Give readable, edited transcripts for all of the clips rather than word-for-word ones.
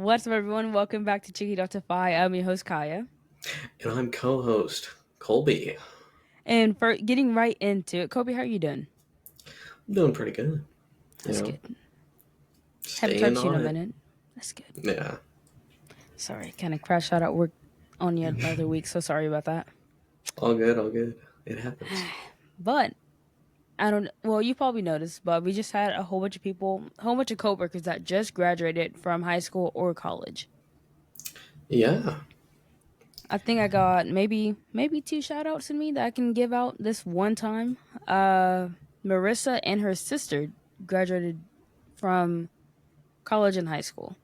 What's up, everyone? Welcome back to Chickie.fi. I'm your host, Kaya. And I'm co-host Colby. And for getting right into it, Kobe, how are you doing? I'm doing pretty good. You That's know, good. Haven't staying talked to you in on a it. minute. That's good. Yeah, Sorry, kind of crashed out at work on you the other week, so sorry about that. all good, all good. It happens. But I don't. Well, you probably noticed, but we just had a whole bunch of people, a whole bunch of coworkers that just graduated from high school or college. Yeah. I think I got maybe two shout outs in me that I can give out this one time. Marissa and her sister graduated from college and high school.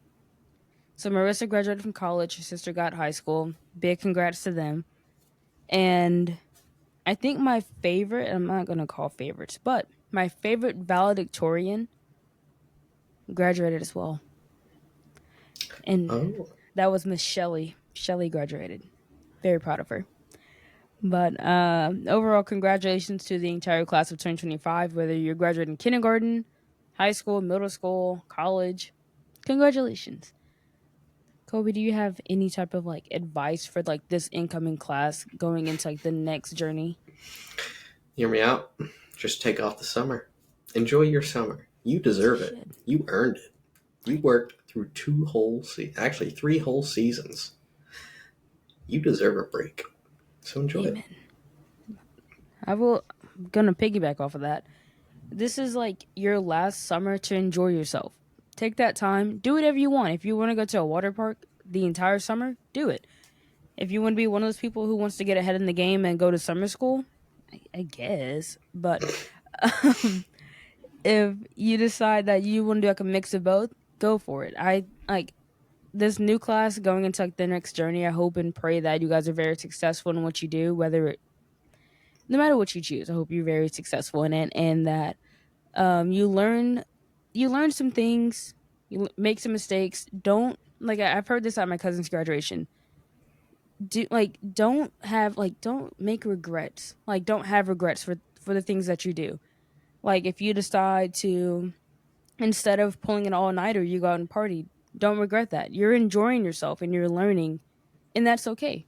So Marissa graduated from college, her sister got high school. Big congrats to them. And I think my favorite, I'm not gonna call favorites, but my favorite valedictorian graduated as well. And Oh, that was Miss Shelley. Shelley graduated. Very proud of her. But overall, congratulations to the entire class of 2025, whether you're graduating kindergarten, high school, middle school, college. Congratulations. Kobe, do you have any type of like advice for like this incoming class going into like the next journey? hear me out. Just take off the summer. Enjoy your summer. You As you deserve it. should. You earned it. You worked through actually 3 whole seasons. You deserve a break. So enjoy it. Amen. I'm gonna piggyback off of that. This is like your last summer to enjoy yourself. Take that time, do whatever you want. If you want to go to a water park the entire summer, do it. If you want to be one of those people who wants to get ahead in the game and go to summer school, I guess. But if you decide that you want to do like a mix of both, go for it. I like this new class going into like the next journey. I hope and pray that you guys are very successful in what you do, no matter what you choose. I hope you're very successful in it, and that you learn some things, make some mistakes. Don't like I've heard this at my cousin's graduation. Don't make regrets. Like don't have regrets for the things that you do. Like if you decide to, instead of pulling an all nighter, you go out and party. Don't regret that. You're enjoying yourself and you're learning, and that's okay.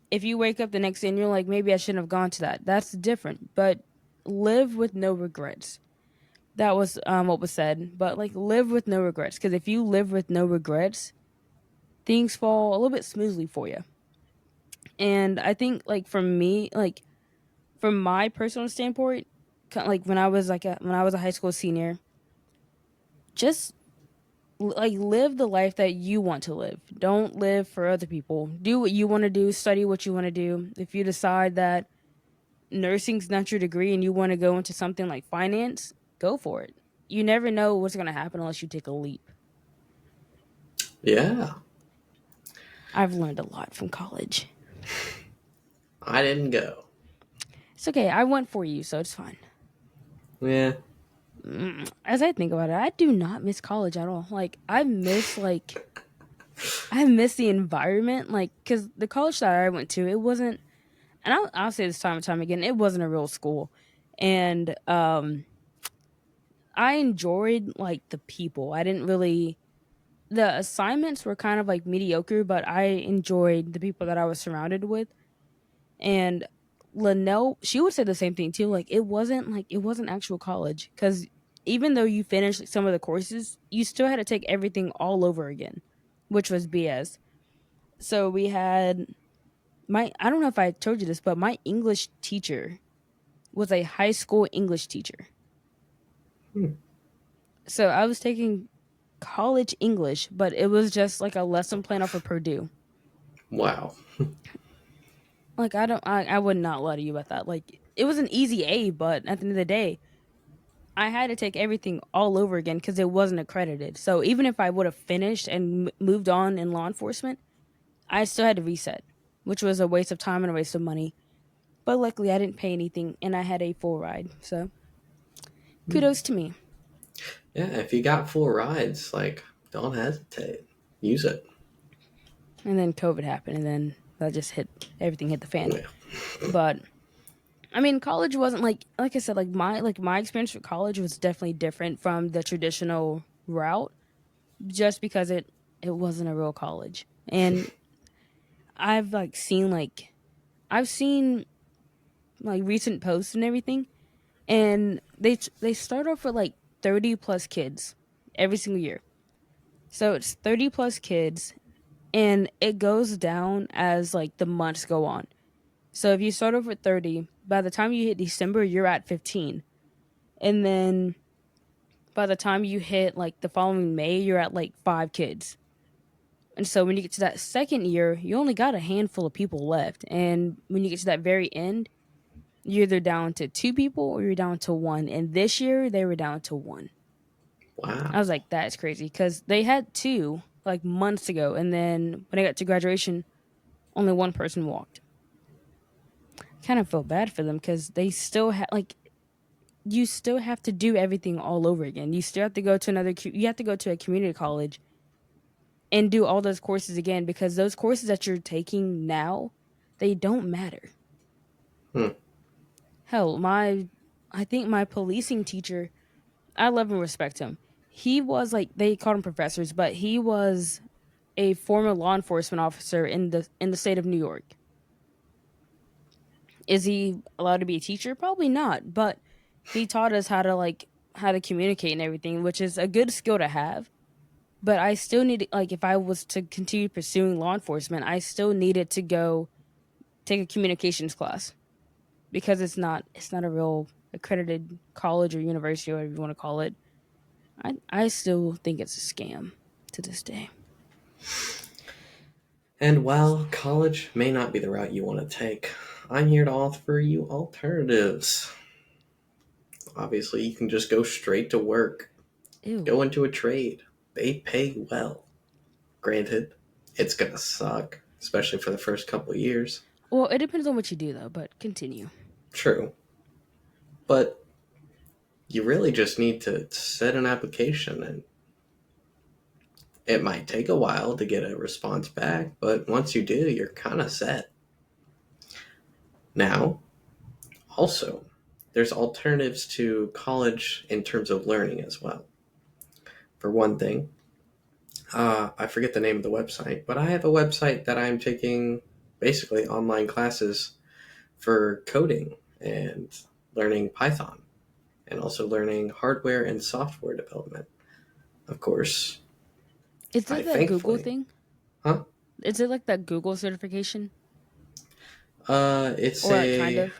If you wake up the next day and you're like, maybe I shouldn't have gone to that, that's different. But live with no regrets. That was what was said. But like, live with no regrets. Because if you live with no regrets, things fall a little bit smoothly for you. And I think, like, for me, like, from my personal standpoint, like when I was a high school senior, just like live the life that you want to live. Don't live for other people. Do what you want to do. Study what you want to do. If you decide that nursing's not your degree and you want to go into something like finance, go for it. You never know what's going to happen unless you take a leap. Yeah. I've learned a lot from college. I didn't go. It's okay. I went for you, so it's fine. Yeah. As I think about it, I do not miss college at all. I miss the environment, like, because the college that I went to, it wasn't, and I'll say this time and time again, it wasn't a real school. And I enjoyed, like, the people. I didn't really, the assignments were kind of like mediocre, but I enjoyed the people that I was surrounded with. And Linnell, she would say the same thing too. Like it wasn't actual college because even though you finished some of the courses, you still had to take everything all over again, which was BS. So we had my I don't know if I told you this, but my English teacher was a high school English teacher. Hmm. So I was taking college English, but it was just like a lesson plan off of Purdue. Wow. Like I would not lie to you about that. Like it was an easy A, but at the end of the day, I had to take everything all over again because it wasn't accredited. So even if I would have finished and moved on in law enforcement, I still had to reset, which was a waste of time and a waste of money. But luckily, I didn't pay anything and I had a full ride. So kudos to me. Yeah, if you got full rides, like, don't hesitate. Use it. And then COVID happened, and then that just everything hit the fan. Yeah. But I mean, college wasn't like I said, like my experience with college was definitely different from the traditional route, just because it wasn't a real college. And I've like seen like I've seen like recent posts and everything, and they start off with like 30 plus kids every single year. So it's 30 plus kids, and it goes down as like the months go on. So if you start off with 30, by the time you hit December, you're at 15. And then by the time you hit like the following May, you're at like 5 kids. And so when you get to that second year, you only got a handful of people left. And when you get to that very end, you're either down to 2 people or you're down to one. And this year, they were down to one. I Wow. was like, that's crazy because they had two like months ago. And then when I got to graduation, only one person walked. Kind of felt bad for them because they still had like you still have to do everything all over again. You still have to go to you have to go to a community college and do all those courses again because those courses that you're taking now, they don't matter. Hmm. Hell, I think my policing teacher, I love and respect him. He was like they called him professors, but he was a former law enforcement officer in the state of New York. Is he allowed to be a teacher? Probably not, but he taught us how to communicate and everything, which is a good skill to have. But I still need like if I was to continue pursuing law enforcement, I still needed to go take a communications class because it's not a real accredited college or university or whatever you want to call it. I still think it's a scam to this day. And while college may not be the route you want to take, I'm here to offer you alternatives. Obviously, you can just go straight to work, Ew. go into a trade. They pay well. Granted, it's going to suck, especially for the first couple of years. Well, it depends on what you do though, but continue. True. But you really just need to set an application, and it might take a while to get a response back, but once you do, you're kind of set. Now, also, there's alternatives to college in terms of learning as well. For one thing, I forget the name of the website, but I have a website that I'm taking basically online classes for coding and learning Python and also learning hardware and software development. Of course, Is I it that Google thankfully, thing? huh? Is it like that Google certification It's or like kind a, of?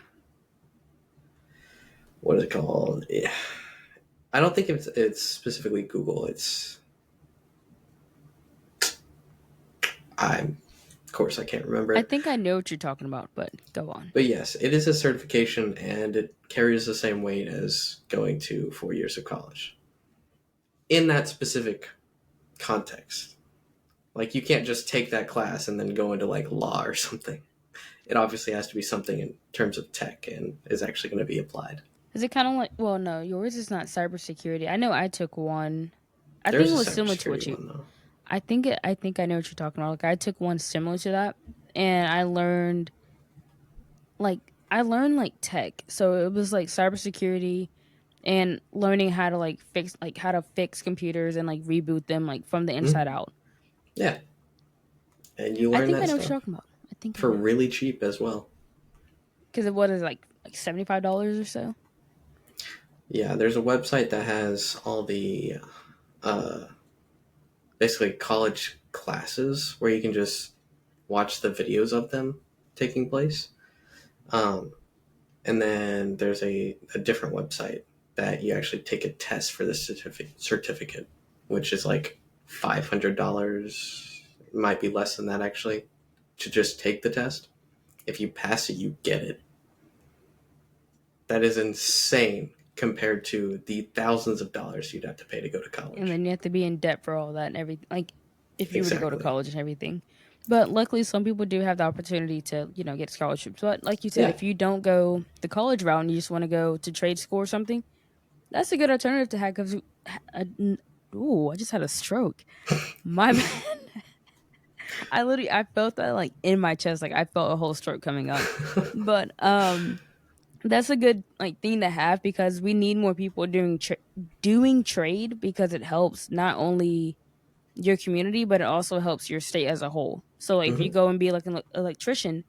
what is it called? I don't think it's specifically Google. Of course I can't remember I it. think I know what you're talking about, but go on. But yes, it is a certification and it carries the same weight as going to 4 years of college. In that specific context. Like you can't just take that class and then go into like law or something. It obviously has to be something in terms of tech and is actually going to be applied. Is it kind of like? Well, no, yours is not cybersecurity. I know I took one. I think There's it a was similar to what cybersecurity you. one though. I think I know what you're talking about. Like I took one similar to that, and I learned like tech. So it was like cybersecurity and learning how to how to fix computers and like reboot them like from the Hmm. inside out. Yeah, and you I learn think I that know what stuff you're talking about. I think I for know really cheap as well. because it was like $75 or so. Yeah, there's a website that has all the uh, basically college classes where you can just watch the videos of them taking place. Um, and then there's a different website that you actually take a test for the certificate, which is like $500. It might be less than that actually, to just take the test. If you pass it, you get it. That is insane compared to the thousands of dollars you'd have to pay to go to And college. then you have to be in debt for all that and everything. Like if you were to go to Exactly. college and everything. But luckily, some people do have the opportunity to get scholarships. But like you said, Yeah. if you don't go the college route and you just want to go to trade school or something, that's a good alternative to have. Because, ooh, I just had a stroke. My bad. I felt that like in my chest, like I felt a whole stroke coming up. But that's a good like thing to have because we need more people doing trade because it helps not only your community, but it also helps your state as a whole. So like if you Hmm. go and be like an electrician,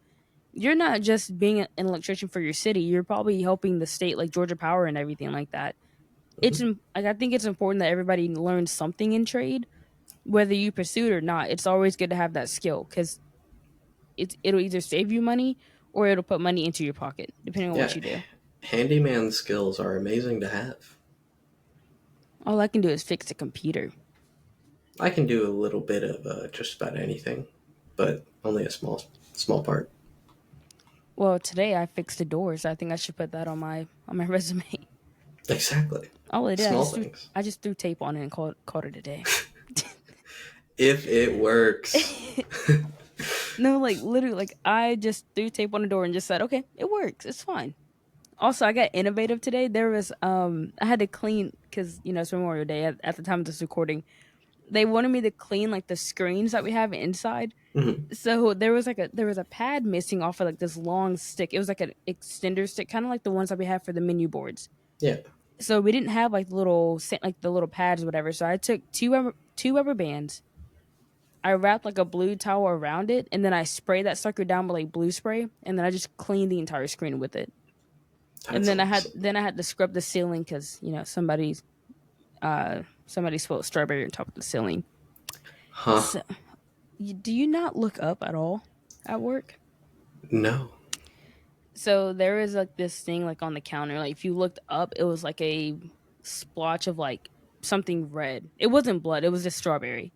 you're not just being an electrician for your city. You're probably helping the state, like Georgia Power and everything like that. Hmm. Like I think it's important that everybody learns something in trade, whether you pursue it or not. It's always good to have that skill because it'll either save you money or it'll put money into your pocket, depending on what Yeah, you do. handyman skills are amazing to have. All I can do is fix a computer. I can do a little bit of just about anything, but only a small part. Well, today I fixed the doors. I think I should put that on my resume. Exactly. All I did, Small things. I just threw tape on it and called it a day. If it works. No, like literally, like I just threw tape on the door and just said, "Okay, it works. It's fine." Also, I got innovative today. There was I had to clean because it's Memorial Day at the time of this recording. They wanted me to clean like the screens that we have inside. Mhm. So there was a pad missing off of like this long stick. It was like an extender stick, kind of like the ones that we have for the menu boards. Yeah. So we didn't have like the little pads or whatever. So I took two rubber bands. I wrapped like a blue towel around it, and then I sprayed that sucker down with like blue spray, and then I just cleaned the entire screen with it. And That's awesome. then I had to scrub the ceiling because somebody spilled strawberry on top of the ceiling. Huh. So do you not look up at all at work? No. So there is like this thing like on the counter. Like if you looked up, it was like a splotch of like something red. It wasn't blood. It was just strawberry,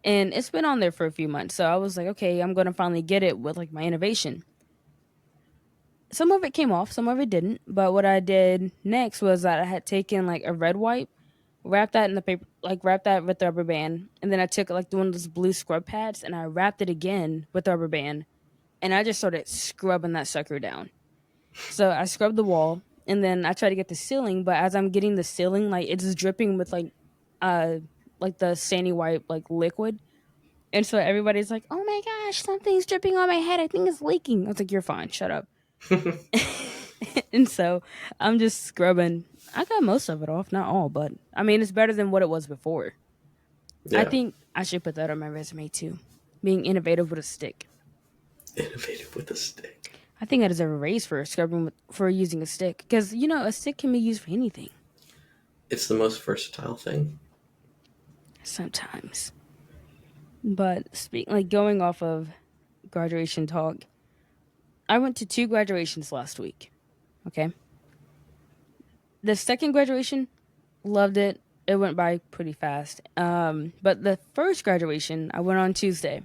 and it's been on there for a few months. So I was like, okay, I'm gonna finally get it with like my innovation. Some of it came off, some of it didn't. But what I did next was that I had taken like a red wipe, wrapped that in the paper, like wrapped that with the rubber band, and then I took like one of those blue scrub pads and I wrapped it again with the rubber band, and I just started scrubbing that sucker down. So I scrubbed the wall, and then I tried to get the ceiling, but as I'm getting the ceiling, like it's dripping with uh, like the sandy wipe like liquid, and so everybody's like, "Oh my gosh, something's dripping on my head. I think it's leaking." I was like, "You're fine. Shut up." And so I'm just scrubbing. I got most of it off, not all, but I mean, it's better than what it was before. I Yeah. think I should put that on my resume too. Being innovative with a stick. Innovative with a stick. I think I deserve a raise for for using a stick because a stick can be used for anything. It's the most versatile thing. Sometimes, but going off of graduation talk, I went to two graduations last week. Okay, the second graduation, loved it. It went by pretty fast. But the first graduation, I went on Tuesday.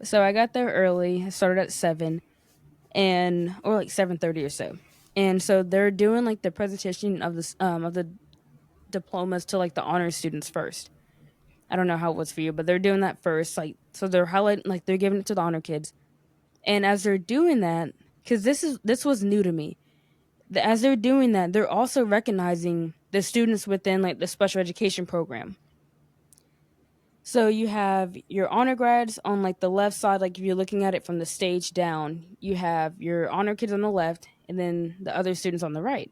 So I got there early. I started at 7 and or like 7:30 or so. And so they're doing like the presentation of the diplomas to like the honor students first. I don't know how it was for you, but they're doing that first. Like so they're highlighting like they're giving it to the honor kids. And as they're doing that, cuz this was new to me. As they're doing that, they're also recognizing the students within like the special education program. So you have your honor grads on like the left side, like if you're looking at it from the stage down, you have your honor kids on the left and then the other students on the right.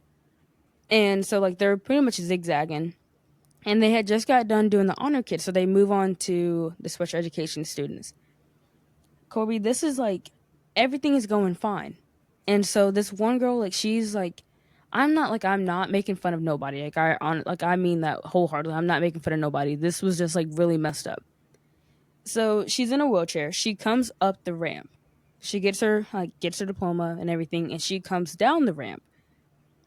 And so like they're pretty much zigzagging. And they had just got done doing the honor kids, so they move on to the special education students. Kobe, this is like everything is going fine. And so this one girl, like she's like I'm not making fun of nobody. Like I mean that wholeheartedly. I'm not making fun of nobody. This was just like really messed up. So she's in a wheelchair. She comes up the ramp. She gets her diploma and everything, and she comes down the ramp.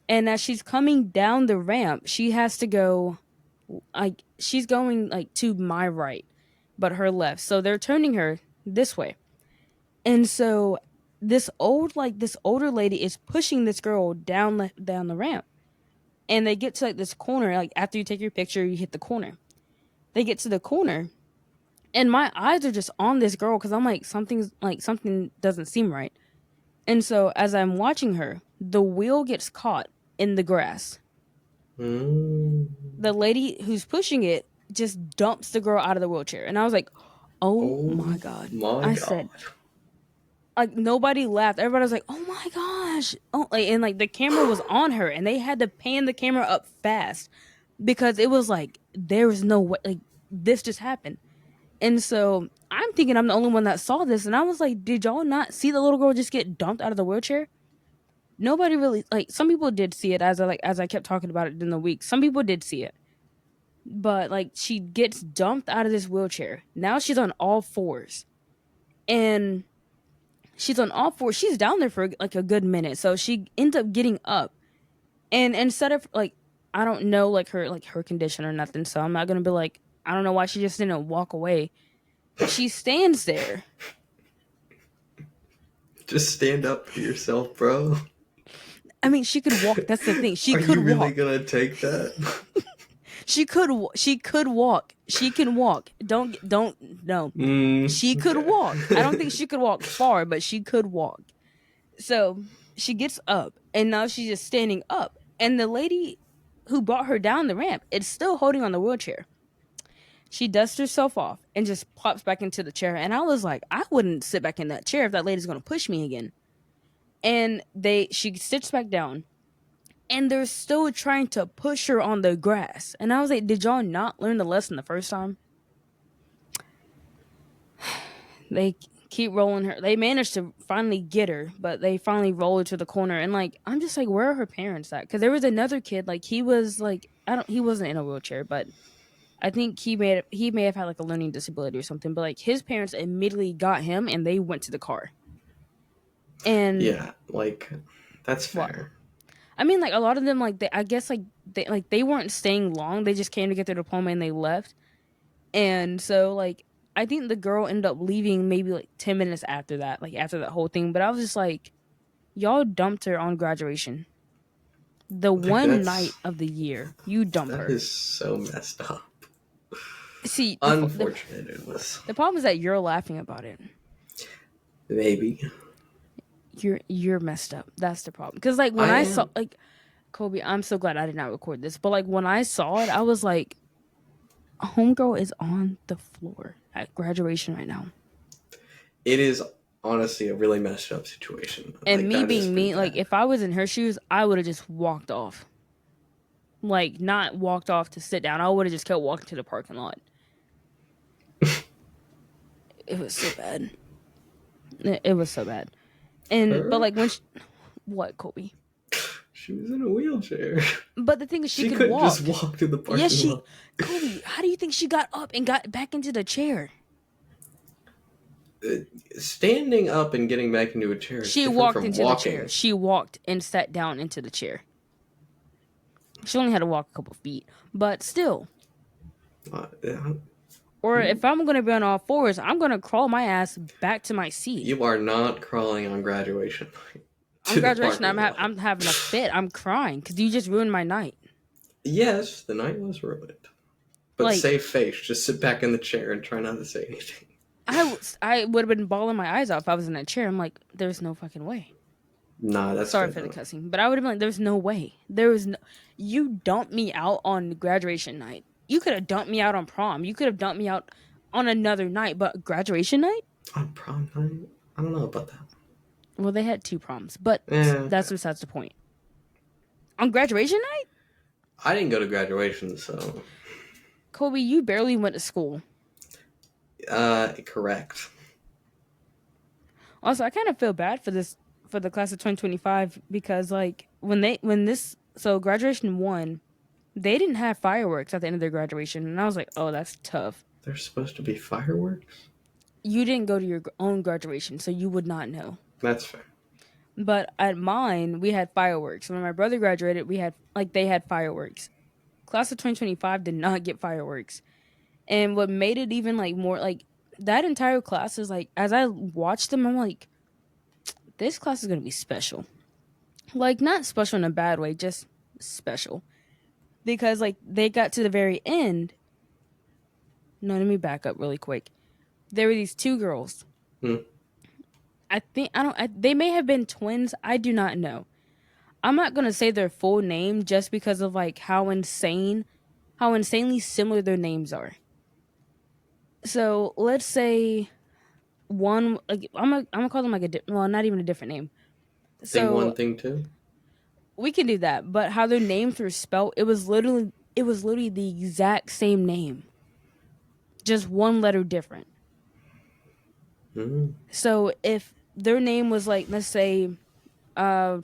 And as she's coming down the ramp, she has to go like she's going like to my right, but her left. So they're turning her this way. And so this older lady is pushing this girl down the ramp. And they get to like this corner, like after you take your picture, you hit the corner. They get to the corner and my eyes are just on this girl because I'm like something doesn't seem right. And so as I'm watching her, the wheel gets caught in the grass. Mm. The lady who's pushing it just dumps the girl out of the wheelchair, and I was like, "Oh Oh my god!" my I god. said, like nobody laughed. Everybody was like, "Oh my gosh!" Oh, like, and like the camera was on her, and they had to pan the camera up fast because it was like there was no way. Like this just happened. And so I'm thinking I'm the only one that saw this, and I was like, did y'all not see the little girl just get dumped out of the wheelchair? Nobody really, like, some people did see it as I kept talking about it in the week. Some people did see it. But like she gets dumped out of this wheelchair. Now she's on all fours. And she's on all fours. She's down there for like a good minute. So she ends up getting up. And instead of like, I don't know like her condition or nothing, so I'm not gonna be like, I don't know why she just didn't walk away. She stands there. Just stand up for yourself, bro. I mean, she could walk. That's the thing. She Are could you really walk. gonna take that? She could walk. She can walk. Don't no. She could Okay. walk. I don't think she could walk far, but she could walk. So she gets up, and now she's just standing up. And the lady who brought her down the ramp is still holding on the wheelchair. She dusts herself off and just plops back into the chair. And I was like, I wouldn't sit back in that chair if that lady's gonna push me again. And she sits back down, and they're still trying to push her on the grass. And I was like, did y'all not learn the lesson the first time? They keep rolling her. They managed to finally get her, but they finally roll her to the corner. And like, I'm just like, where are her parents at? Because there was another kid, like he was like, he wasn't in a wheelchair, but I think he may have had like a learning disability or something. But like his parents immediately got him, and they went to the car. And Yeah, like that's what? fair. I mean, like a lot of them, like I guess they weren't staying long. They just came to get their diploma and they left. And so like I think the girl ended up leaving maybe like 10 minutes after that, like after that whole thing. But I was just like, y'all dumped her on graduation. The Like one night of the year, you dump that her. is so messed up. See, Unfortunate it was. the problem is that you're laughing about it. Maybe. You're messed up. That's the problem. Because like when I I saw am. like Kobe, I'm so glad I did not record this. But like when I saw it, I was like, homegirl is on the floor at graduation right now. It is honestly a really messed up situation. And Like me that is being pretty me, like bad. if I was in her shoes, I would have just walked off. Like not walked off to sit down. I would have just kept walking to the parking lot. It was so bad. It was so bad. And but Her? like what, Kobe? She was in a wheelchair. But the thing is, she She could couldn't just walk. walk to the Yes, parking she. lot. Kobe, how do you think she got up and got back into the chair? Standing up and getting back into a chair is She different walked from into the chair. walking. She walked and sat down into the chair. She only had to walk a couple feet, but still. Yeah. Or if I'm gonna be on all fours, I'm gonna crawl my ass back to my seat. You are not crawling on graduation night On to the graduation, parking lot. I'm having a fit. I'm crying because you just ruined my night. Yes, the night was ruined. But Like save face. Just sit back in the chair and try not to say anything. I would have been bawling my eyes out if I was in that chair. I'm like, there's no fucking way. Nah, that's Sorry fair for the though. cussing, but I would have been like, there's no way. There was no. You dumped me out on graduation night. You could have dumped me out on prom. You could have dumped me out on another night, but graduation night? On prom night? I don't know about that. Well, they had two proms, but Okay. that's besides the point. On graduation night? I didn't go to graduation, so Kobe, you barely went to school. correct. Also, I kind of feel bad for the class of 2025 because like so graduation 1, they didn't have fireworks at the end of their graduation, and I was like, "Oh, that's tough." There's supposed to be fireworks? You didn't go to your own graduation, so you would not know. That's fair. But at mine, we had fireworks. When my brother graduated, they had fireworks. Class of 2025 did not get fireworks. And what made it even like more like that entire class is like as I watched them, I'm like, this class is gonna be special. Like not special in a bad way, just special. Because like they got to the very end. No, let me back up really quick. There were these two girls. Hmm. I think they may have been twins. I do not know. I'm not gonna say their full name just because of like how insanely similar their names are. So let's say one, like I'm gonna call them like well, not even a different name. Thing one, So thing two? we can do that, but how their names were spelled, it was literally the exact same name. just one letter different. Mm. So if their name was like, let's say, uh,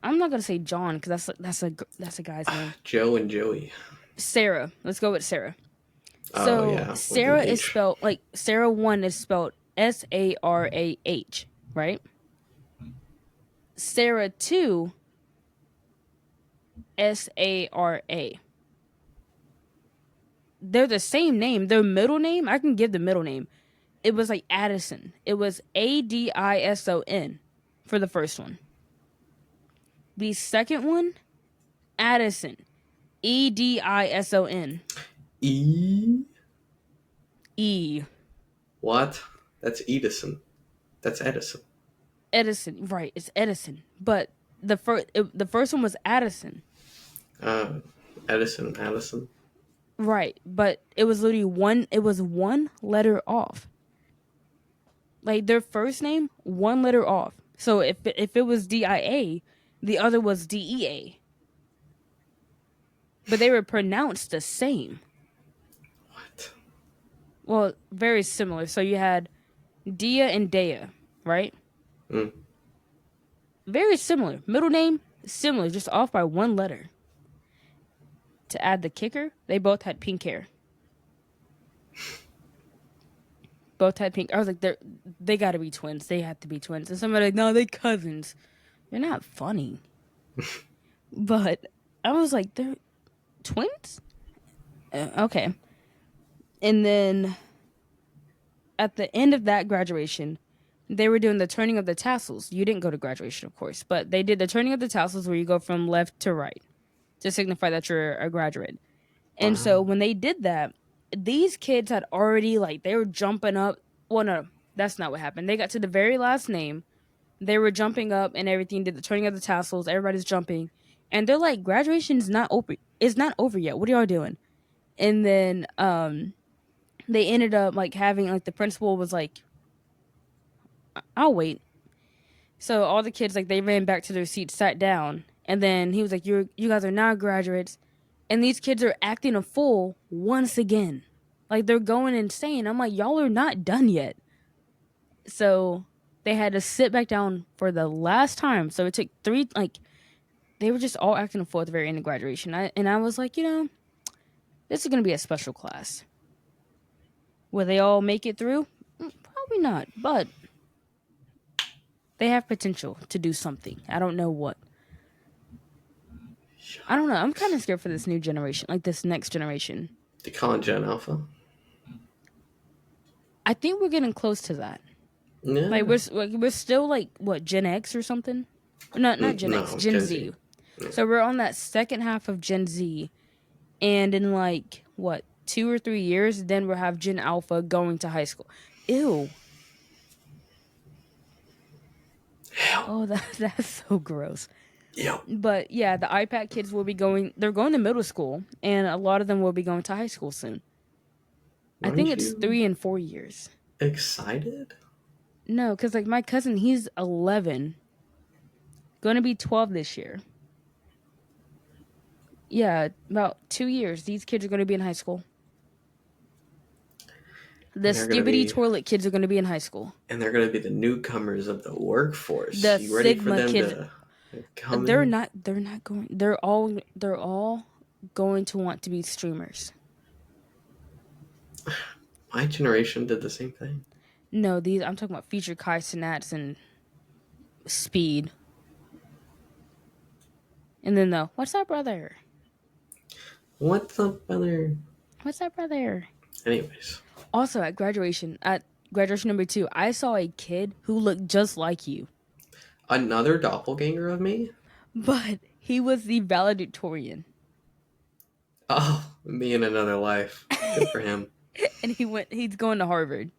I'm not gonna say John because that's a guy's name. Joe and Joey. Sarah. Let's go with Sarah. Oh So yeah, with an Sarah is H. spelled like Sarah one is spelled Sarah, right? Sarah two Sara. They're the same name. Their middle name, I can give the middle name. It was like Addison. It was Adison for the first one. The second one, Addison. Edison. E. E. What? That's Edison. That's Edison. Edison. Right, it's Edison. But the first one was Addison. Uh, Edison. Addison. Right, but it was literally one letter off. Like their first name, one letter off. So if it was DIA, the other was DEA. But they were pronounced the same. What? Well, very similar. So you had Dia and Dea, right? Mm. Very similar. Middle name, similar, just off by one letter. To add the kicker, they both had pink hair. Both had pink. I was like, they got to be twins. They have to be twins. And somebody like, no, they cousins. You're not funny. But I was like, they're twins? Okay. And then at the end of that graduation, they were doing the turning of the tassels. You didn't go to graduation, of course, but they did the turning of the tassels where you go from left to right to signify that you're a graduate. And so Wow. when they did that, these kids had already, like, they were jumping up. Well, no, that's not what happened. They got to the very last name. They were jumping up and everything, did the turning of the tassels. Everybody's jumping. And they're like, graduation's not over. It's not over yet. What are y'all doing? And then they ended up, like, having, like, the principal was like, I'll wait. So all the kids, like, they ran back to their seats, sat down. And then he was like, you guys are now graduates. And these kids are acting a fool once again. Like, they're going insane. I'm like, y'all are not done yet. So they had to sit back down for the last time. So it took three, like, they were just all acting a fool at the very end of graduation. And I was like, this is going to be a special class. Will they all make it through? Probably not. But they have potential to do something. I don't know what. I don't know. I'm kind of scared for this new generation, like this next generation. They call it Gen Alpha. I think we're getting close to that. Yeah. Like we're still like what, Gen X or something? Not Gen X, Gen Z. Yeah. So we're on that second half of Gen Z, and in like what, 2 or 3 years, then we'll have Gen Alpha going to high school. Ew. Oh, that's so gross. Yeah. But yeah, the iPad kids will be going. They're going to middle school, and a lot of them will be going to high school soon. I think Aren't it's you 3 and 4 years. excited? No, because like my cousin, he's 11, going to be 12 this year. Yeah, about 2 years. These kids are going to be in high school. The Skibbity Toilet kids are going to be in high school. And they're going to be the newcomers of the workforce. The You ready for Sigma them kids. to come They're in? not. They're not going. They're all going to want to be streamers. My generation did the same thing. No, I'm talking about Future Kai Sinats and Speed. And then what's up, brother? What's up, brother? What's up, brother? Anyways. Also, at graduation number 2, I saw a kid who looked just like you. Another doppelganger of me? But he was the valedictorian. Oh, me in another life. Good for him. And he's going to Harvard.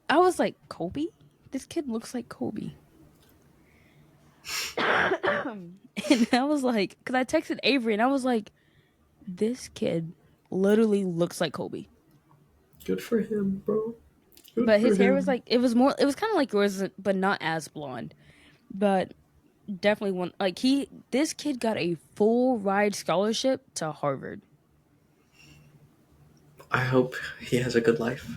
I was like, Kobe? This kid looks like Kobe. And I was like, because I texted Avery and I was like, this kid literally looks like Kobe. Good for him, bro. But his hair was like, it was kind of like yours, but not as blonde. But definitely this kid got a full ride scholarship to Harvard. I hope he has a good life.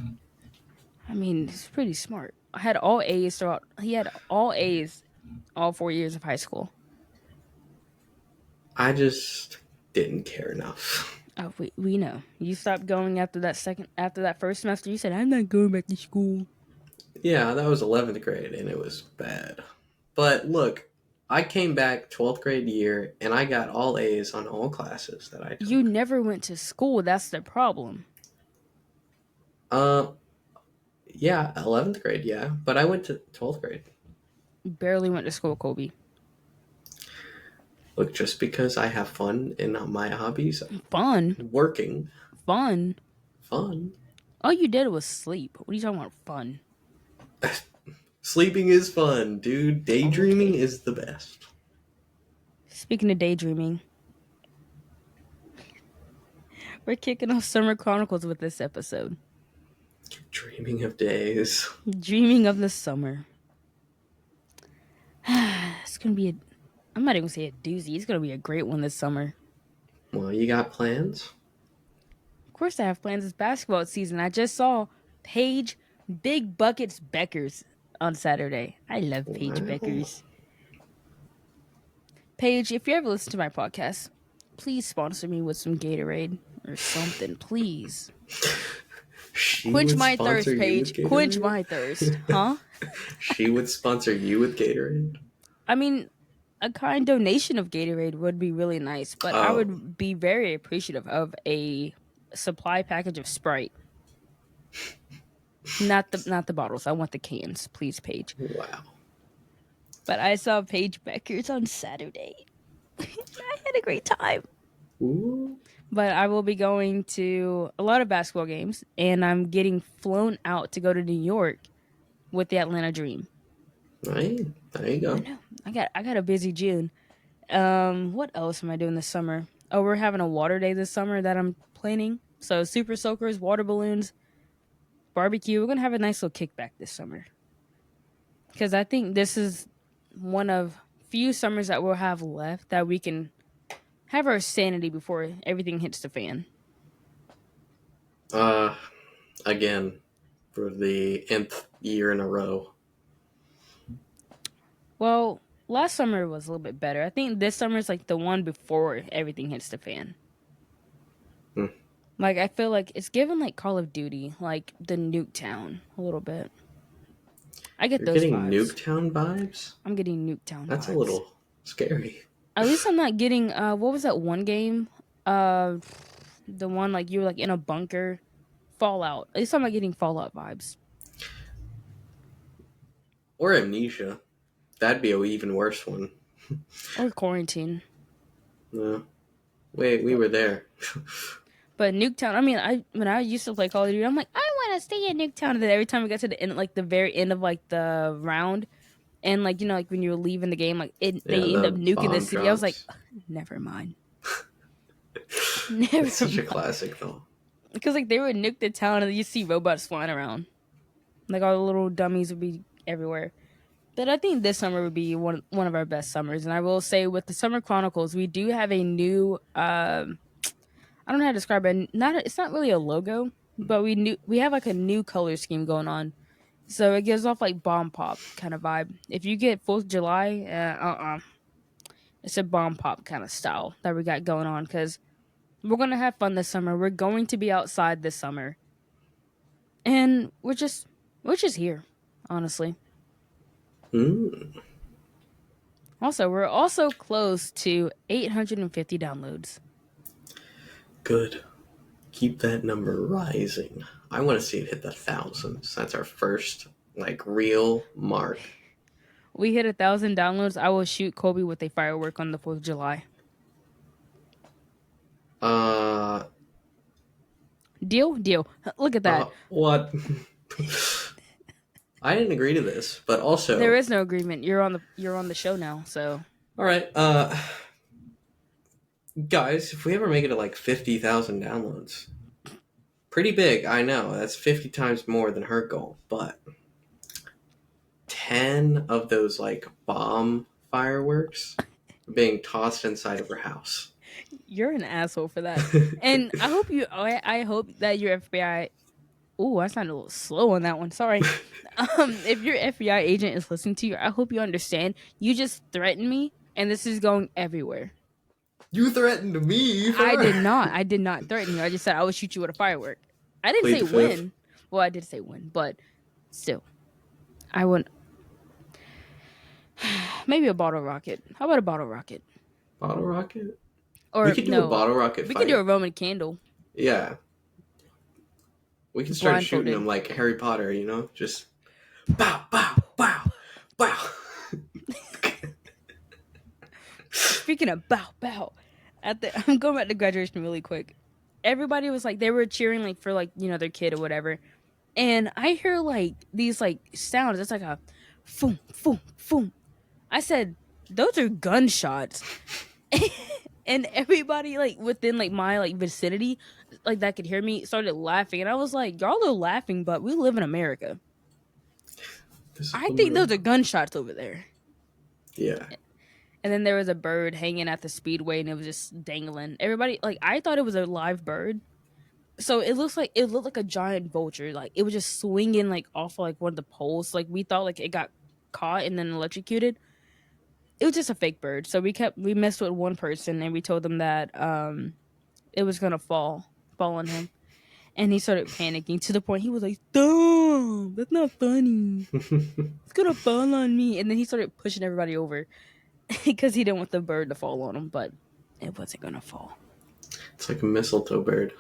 I mean, he's pretty smart. I had all A's throughout. He had all A's all 4 years of high school. I just didn't care enough. Oh, we know. You stopped going after that first semester. You said, "I'm not going back to school." Yeah, that was 11th grade and it was bad. But look, I came back 12th grade year and I got all A's on all classes that I You took. never went to school. That's the problem. Uh, yeah, 11th grade, yeah. But I went to 12th grade. You barely went to school, Kobe. Look, just because I have fun in my hobbies, Fun, working, fun. fun. All you did was sleep. What are you talking about? Fun. Sleeping is fun, dude. Daydreaming Okay. is the best. Speaking of daydreaming, we're kicking off Summer Chronicles with this episode. Dreaming of days. Dreaming of the summer. It's gonna be a. I'm not even gonna say a doozy. It's gonna be a great one this summer. Well, you got plans? Of course, I have plans. It's basketball season. I just saw Paige Big Buckets Beckers on Saturday. I love Paige Wow. Beckers. Paige, if you ever listen to my podcast, please sponsor me with some Gatorade or something, please. She Quench would my sponsor thirst, you with Paige. Quench Gatorade? my thirst, huh? She would sponsor you with Gatorade? I mean, a kind donation of Gatorade would be really nice, but I Oh, would be very appreciative of a supply package of Sprite. Not the bottles. I want the cans, please, Paige. wow. But I saw Paige Beckers on Saturday. I had a great time. Ooh, But I will be going to a lot of basketball games, and I'm getting flown out to go to New York with the Atlanta Dream. right. There you I go. know. I got a busy June. What else am I doing this summer? Oh, we're having a water day this summer that I'm planning. So super soakers, water balloons, barbecue. We're gonna have a nice little kickback this summer because I think this is one of few summers that we'll have left that we can have our sanity before everything hits the fan. Uh, again, for the nth year in a row. Well, last summer was a little bit better. I think this summer is like the one before everything hits the fan. Hmm. Like I feel like it's given like Call of Duty, like the Nuketown a little bit. I get You're those getting vibes. Nuketown vibes? I'm getting Nuketown That's a vibes. little scary. At least I'm not getting what was that one game? Uh the one like you were like in a bunker. Fallout. At least I'm not getting Fallout vibes. Or Amnesia. That'd be an even worse one. Or quarantine. No. Wait, we But were there. but Nuketown, I mean I when I used to play Call of Duty, I'm like, I wanna stay in Nuketown, and then every time we got to the end like the very end of like the round and like like when you're leaving the game, like Yeah, they end up the nuking the bomb city. I was like, drops. never mind. It's Never such a mind. classic, though. Because like they would nuke the town and you see robots flying around. Like all the little dummies would be everywhere. But I think this summer would be one of our best summers. And I will say with the Summer Chronicles, we do have a new I don't know how to describe it. It's not really a logo, but we have like a new color scheme going on. So it gives off like bomb pop kind of vibe. If you get 4th of July, it's a bomb pop kind of style that we got going on because we're gonna have fun this summer. We're going to be outside this summer, and we're just here, honestly. Mm, Also, we're also close to 850 downloads. good. Keep that number rising. I want to see it hit the thousands. That's our first, like, real mark. We hit 1,000 downloads. I will shoot Kobe with a firework on the 4th of July. Uh, Deal, deal. Look at that. what? I didn't agree to this, but There also, is no agreement. You're on the show now, so all right, guys, if we ever make it to like 50,000 downloads, pretty big, I know. That's 50 times more than her goal, but 10 of those like bomb fireworks being tossed inside of her house. You're an asshole for that. And I hope that your FBI. Oh, I sounded a little slow on that one. Sorry. If your FBI agent is listening to you, I hope you understand. You just threatened me, and this is going everywhere. You threatened me I for did not. I did not threaten you. I just said I would shoot you with a firework. I didn't plead say the fifth. when. Well, I did say when, but still, I wouldn't. Maybe a bottle rocket. How about a bottle rocket? Bottle rocket. We Or could do a no, bottle rocket we could do a fight. Roman candle Yeah, we can start shooting blindfolded. them like Harry Potter. Just bow, bow, bow, bow. Speaking of bow bow, I'm going back to graduation really quick. Everybody was like they were cheering like for like their kid or whatever, and I hear like these like sounds. It's like a, boom boom boom. I said those are gunshots, and everybody like within like my like vicinity, like that could hear me, started laughing, and I was like, y'all are laughing, but we live in America. This is I think those are America. gunshots over there. Yeah, And then there was a bird hanging at the speedway, and it was just dangling. Everybody like I thought it was a live bird, so it looked like a giant vulture. Like it was just swinging like off like one of the poles. Like we thought like it got caught and then electrocuted. It was just a fake bird. So we messed with one person and we told them that it was gonna fall on him, and he started panicking to the point he was like, "Stop! That's not funny. It's gonna fall on me." And then he started pushing everybody over because he didn't want the bird to fall on him, but it wasn't gonna fall. it's like a mistletoe bird.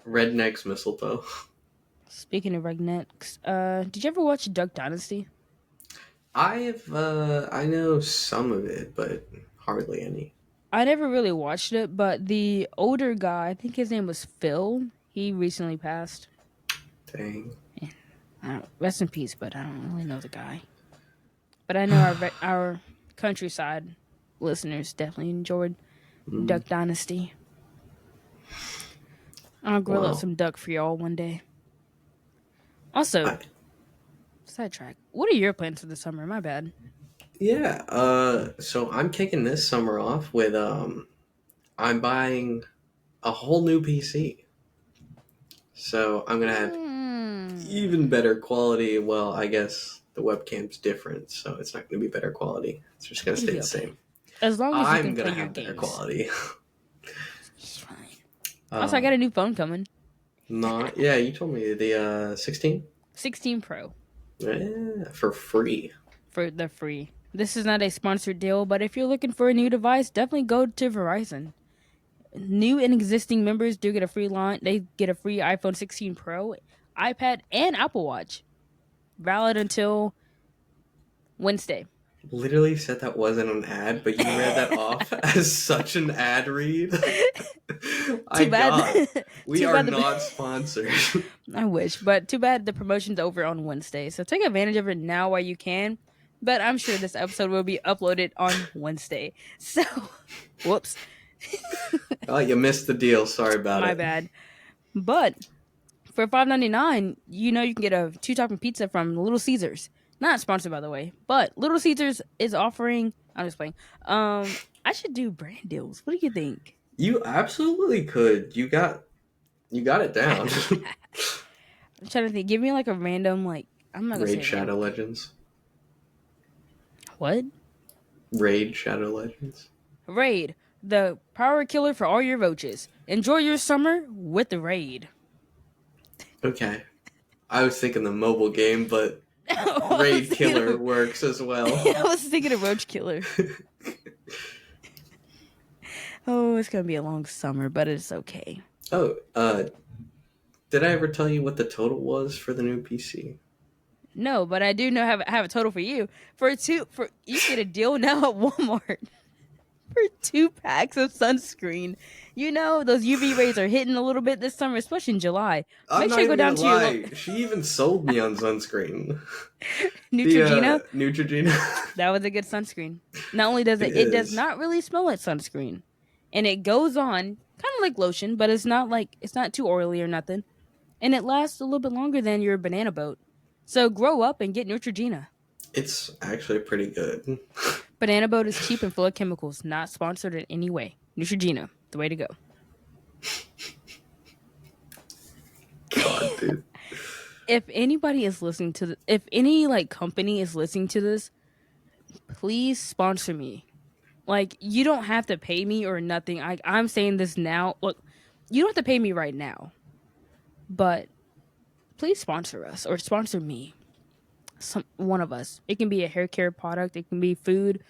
Redneck's mistletoe. Speaking of rednecks, did you ever watch Duck Dynasty? I know some of it, but hardly any. I never really watched it, but the older guy, I think his name was Phil. He recently passed. Dang. I don't, rest in peace, but I don't really know the guy. But I know our countryside listeners definitely enjoyed Mm, Duck Dynasty. I'll grill up wow. some duck for y'all one day. Also, I, sidetrack. What are your plans for the summer? My bad. yeah. So I'm kicking this summer off with I'm buying a whole new PC. So I'm gonna have Hmm. even better quality. Well, I guess the webcam's different, so it's not gonna be better quality. It's just gonna It'll stay be the okay. same. As long as you I'm can gonna play your have better games. quality. It's fine. Also, I got um, a new phone coming. not yeah. You told me the 16. 16 Pro Yeah, for free. for the free. This is not a sponsored deal, but if you're looking for a new device, definitely go to Verizon. New and existing members do get a free line. They get a free iPhone 16 Pro, iPad, and Apple Watch. Valid until Wednesday. Literally said that wasn't an ad, but you read that off as such an ad read. I Too bad. got. We Too are bad. not sponsored. I wish, but too bad the promotion's over on Wednesday. So take advantage of it now while you can. But I'm sure this episode will be uploaded on Wednesday. So, whoops, Oh, you missed the deal. Sorry about my it. bad. But for $5.99, you can get a two-topping pizza from Little Caesars. Not sponsored, by the way, but Little Caesars is offering. I'm just playing. I should do brand deals. What do you think? You absolutely could. You got it down. I'm trying to think. Give me like a random like. I'm not gonna Raid say random. Shadow Legends. What? Raid Shadow Legends. Raid, the power killer for all your roaches. Enjoy your summer with the Raid. Okay. I was thinking the mobile game, but I was Raid thinking Killer of, works as well. I was thinking of Roach Killer. Oh, it's gonna be a long summer, but it's okay. Oh, did I ever tell you what the total was for the new PC? No, but I do know have a total for you. For you get a deal now at Walmart for 2 packs of sunscreen. You know those UV rays are hitting a little bit this summer, especially in July. I'm Make not sure you go even down gonna to your lie. She even sold me on sunscreen. The Neutrogena. Neutrogena. That was a good sunscreen. Not only does It it does is. not really smell like sunscreen, and it goes on kind of like lotion, but it's not too oily or nothing, and it lasts a little bit longer than your banana boat. So grow up and get Neutrogena. It's actually pretty good. Banana boat is cheap and full of chemicals. Not sponsored in any way. Neutrogena, the way to go. God, dude. If anybody is listening to if any like company is listening to this, please sponsor me. Like, you don't have to pay me or nothing. I'm saying this now. Look, you don't have to pay me right now, but please sponsor us or sponsor me. One of us. It can be a hair care product. It can be food,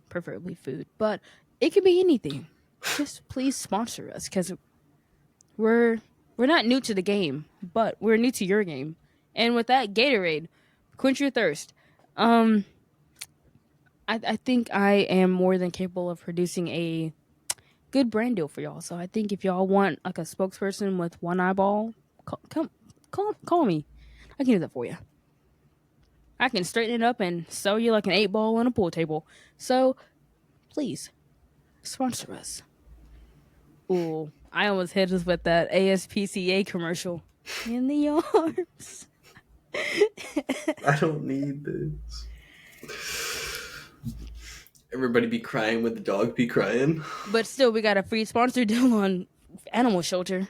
preferably food, but it can be anything. Just please sponsor us because we're we're not new to the game, but we're new to your game. And with that, Gatorade, quench your thirst. Um, I think I am more than capable of producing a good brand deal for y'all. So I think if y'all want like a spokesperson with one eyeball, call me. I can do that for you. I can straighten it up and sell you like an 8 ball on a pool table. So please sponsor us. Ooh, I almost hit us with that ASPCA commercial. In the arms. I don't need this. Everybody be crying when the dog be crying. But still, we got a free sponsor deal on animal shelter.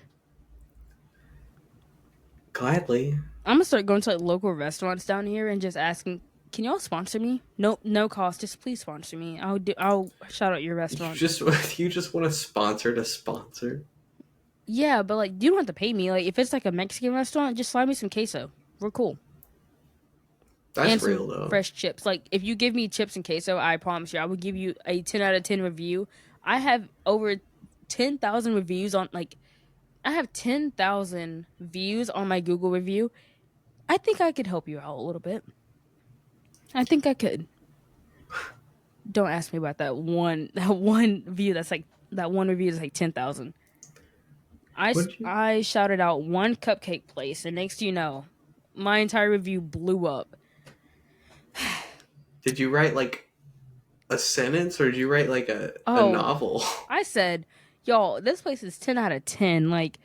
Gladly. I'm gonna start going to like local restaurants down here and just asking, can y'all sponsor me? No cost. Just please sponsor me. I'll shout out your restaurant. You just want a sponsor to sponsor. Yeah, but like you don't have to pay me. Like if it's like a Mexican restaurant, just slide me some queso. We're cool. That's And real some though. fresh chips. Like if you give me chips and queso, I promise you, I will give you a 10 out of 10 review. I have over 10,000 reviews on like I have 10,000 views on my Google review. I think I could help you out a little bit. I think I could. Don't ask me about that one view that's like that one review is like 10,000. I shouted out one cupcake place, and next you know, my entire review blew up. Did you write like a sentence or did you write like a Oh, novel? I said, y'all, this place is 10 out of 10. Like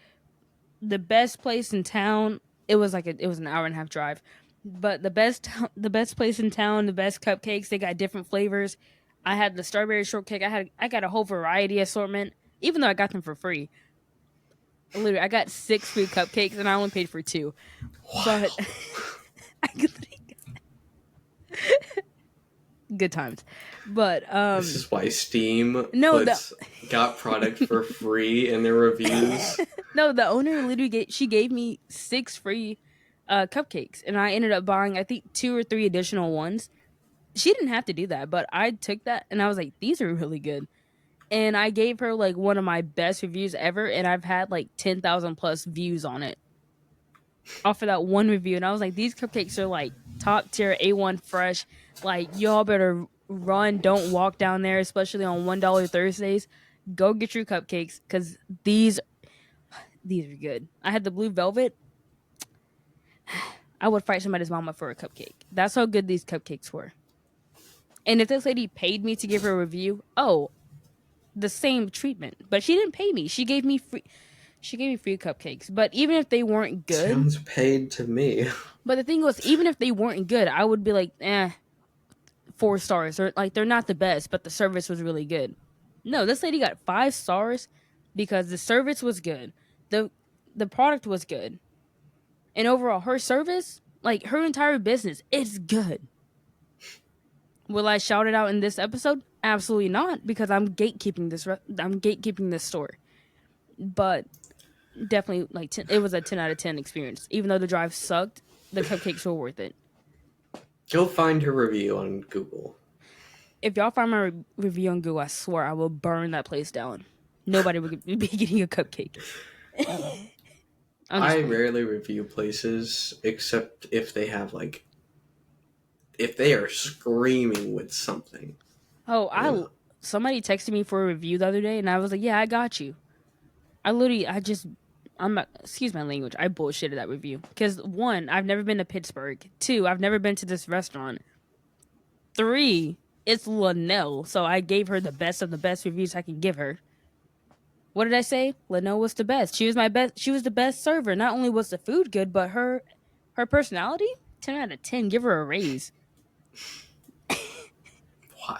the best place in town. It was an hour and a half drive, but the best place in town, the best cupcakes. They got different flavors. I had the strawberry shortcake. I got a whole variety assortment, even though I got them for free. Literally, I got 6 free cupcakes and I only paid for 2. But Wow. I good times. But This is why Steam no, got product for free in their reviews. no, the owner literally she gave me 6 free cupcakes, and I ended up buying I think 2 or 3 additional ones. She didn't have to do that, but I took that and I was like, these are really good. And I gave her like one of my best reviews ever, and I've had like 10,000 plus views on it off of that one review. And I was like, these cupcakes are like top tier, A1 fresh. Like, y'all better run, don't walk down there, especially on $1 Thursdays. Go get your cupcakes because these are good. I had the blue velvet. I would fight somebody's mama for a cupcake. That's how good these cupcakes were. And if this lady paid me to give her a review, oh, the same treatment. But she didn't pay me. She gave me free cupcakes. But even if they weren't good, Sounds paid to me. but the thing was, even if they weren't good, I would be like, 4 stars. Or like they're not the best, but the service was really good. No, this lady got 5 stars because the service was good. The product was good. And overall, her service, like her entire business, it's good. Will I shout it out in this episode? Absolutely not, because I'm gatekeeping this store. But definitely, like it was a 10 out of 10 experience. Even though the drive sucked, the cupcakes were worth it. Go find her review on Google. If y'all find my review on Google, I swear I will burn that place down. Nobody would be getting a cupcake. I rarely review places except if they have like if they are screaming with something. Oh, somebody texted me for a review the other day, and I was like, "Yeah, I got you." Excuse my language. I bullshitted that review because 1, I've never been to Pittsburgh. 2, I've never been to this restaurant. 3, it's Linnell, so I gave her the best of the best reviews I can give her. What did I say? Linnell was the best. She was my best. She was the best server. Not only was the food good, but her personality, 10 out of 10. Give her a raise.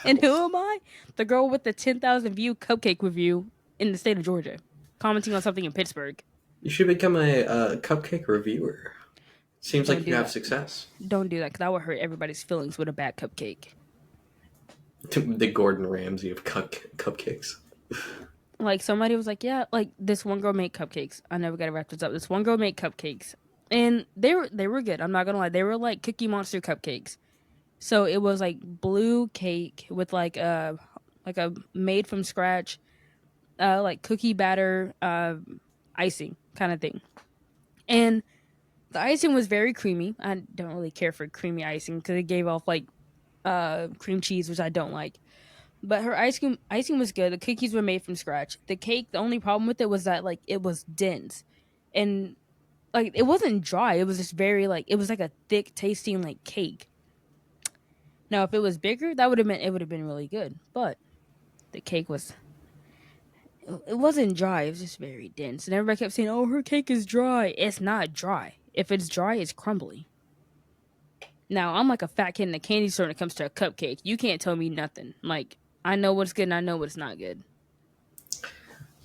And who Chronicles. am I? The girl with the 10,000 view cupcake review in the state of Georgia, commenting on something in Pittsburgh. You should become a cupcake reviewer. Seems Don't like you do have that. success. Don't do that because that would hurt everybody's feelings with a bad cupcake. The Gordon Ramsay of cupcakes. Like somebody was like, yeah, like this one girl made cupcakes. I never gotta wrap this up. This one girl made cupcakes, and they were good. I'm not gonna lie, they were like Cookie Monster cupcakes. So it was like blue cake with like a made from scratch like cookie batter icing kind of thing, and the icing was very creamy. I don't really care for creamy icing because it gave off like cream cheese, which I don't like. But her icing was good. The cookies were made from scratch. The cake, the only problem with it was that like it was dense, and like it wasn't dry. It was just very like it was like a thick tasting like cake. Now if it was bigger, that would have been it would have been really good. But the cake was it wasn't dry. It was just very dense, and everybody kept saying, "Oh, her cake is dry." It's not dry. If it's dry, it's crumbly. Now I'm like a fat kid in a candy store when it comes to a cupcake. You can't tell me nothing. Like I know what's good and I know what's not good.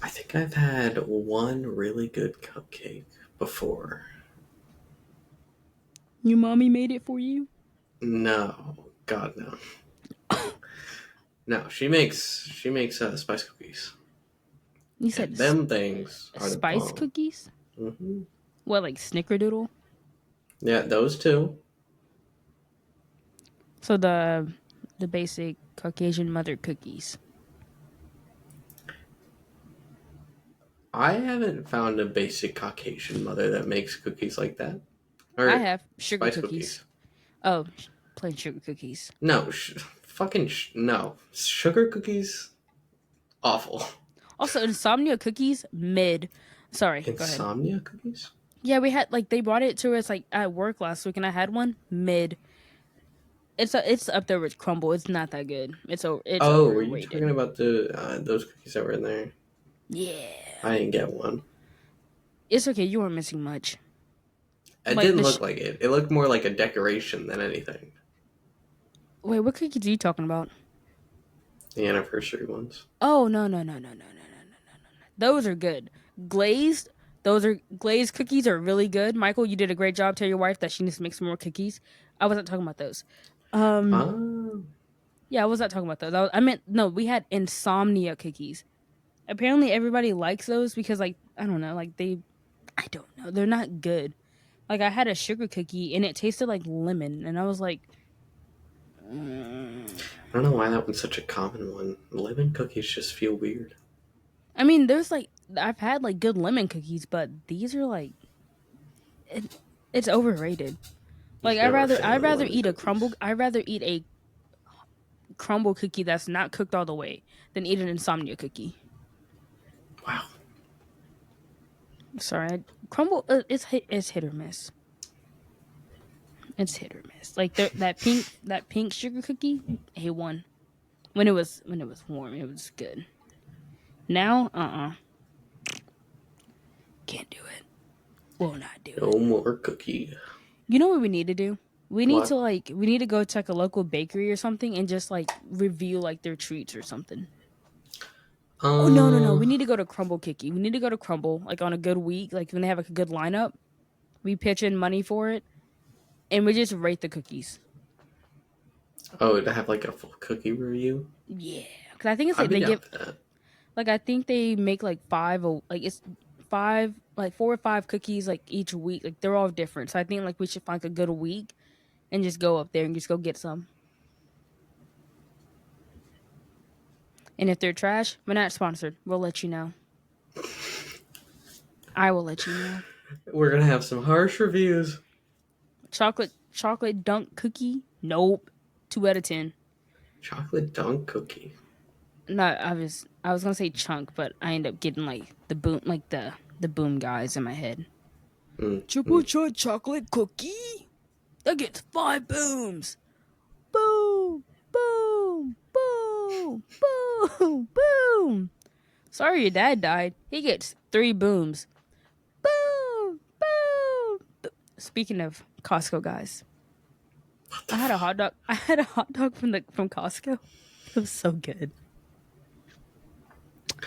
I think I've had one really good cupcake before. Your mommy made it for you. No, God no. No, she makes spice cookies, You and said them things are the spice bomb. cookies. Hmm. What like snickerdoodle? Yeah, those two. So the basic Caucasian mother cookies. I haven't found a basic Caucasian mother that makes cookies like that, I or have sugar spice cookies. cookies. Oh, plain sugar cookies. No, no. Sugar cookies, awful. Also, insomnia cookies mid. Sorry, go ahead. Insomnia cookies. Yeah, we had like they brought it to us like at work last week, and I had one mid. It's up there with crumble. It's not that good. It's Oh, were you talking overrated. about the those cookies that were in there? Yeah, I didn't get one. it's okay. You weren't missing much. It Like didn't the look like it. It looked more like a decoration than anything. wait, what cookies are you talking about? The anniversary ones. Oh no. Those are good. Glazed. Those are glazed cookies are really good. Michael, you did a great job. Tell your wife that she needs to make some more cookies. I wasn't talking about those. Um, Ah, yeah, I was not talking about those. I meant no. We had insomnia cookies. Apparently, everybody likes those because, like, I don't know, like I don't know, they're not good. Like, I had a sugar cookie and it tasted like lemon, and I was like, mm. I don't know why that one's such a common one. Lemon cookies just feel weird. I mean, there's like I've had like good lemon cookies, but these are like it, it's overrated. Like Was never a fan I'd of rather lemon eat a crumble. cookies. I'd rather eat a crumble cookie that's not cooked all the way than eat an insomnia cookie. Wow. Sorry, crumble it's hit or miss. It's hit or miss. Like that pink sugar cookie, A1. When it was warm, it was good. Now, can't do it. Will not do No it. more cookie. You know what we need to do? What? We need to go to like a local bakery or something and just like review like their treats or something. Oh no. Uh, We need to go to Crumble Cookie. We need to go to Crumble like on a good week, like when they have like a good lineup. We pitch in money for it and we just rate the cookies. oh, to have like a full cookie review? Yeah, because I think it's I'd like be they down give for that. like I think they make like like it's five like 4 or 5 cookies like each week. Like they're all different. So I think like we should find like, a good week and just go up there and just go get some. And if they're trash, we're not sponsored. We'll let you know. I will let you know. We're gonna have some harsh reviews. Chocolate dunk cookie? Nope. 2 out of 10. Chocolate dunk cookie. No, I was gonna say chunk, but I end up getting like the boom guys in my head. Mm, Triple mm. shot chocolate cookie that gets 5 booms. Boom, boom, boom, boom, boom. Sorry your dad died. He gets 3 booms. Boom, boom. Speaking of Costco guys, What the I had a fuck? hot dog. I had a hot dog from Costco. It was so good.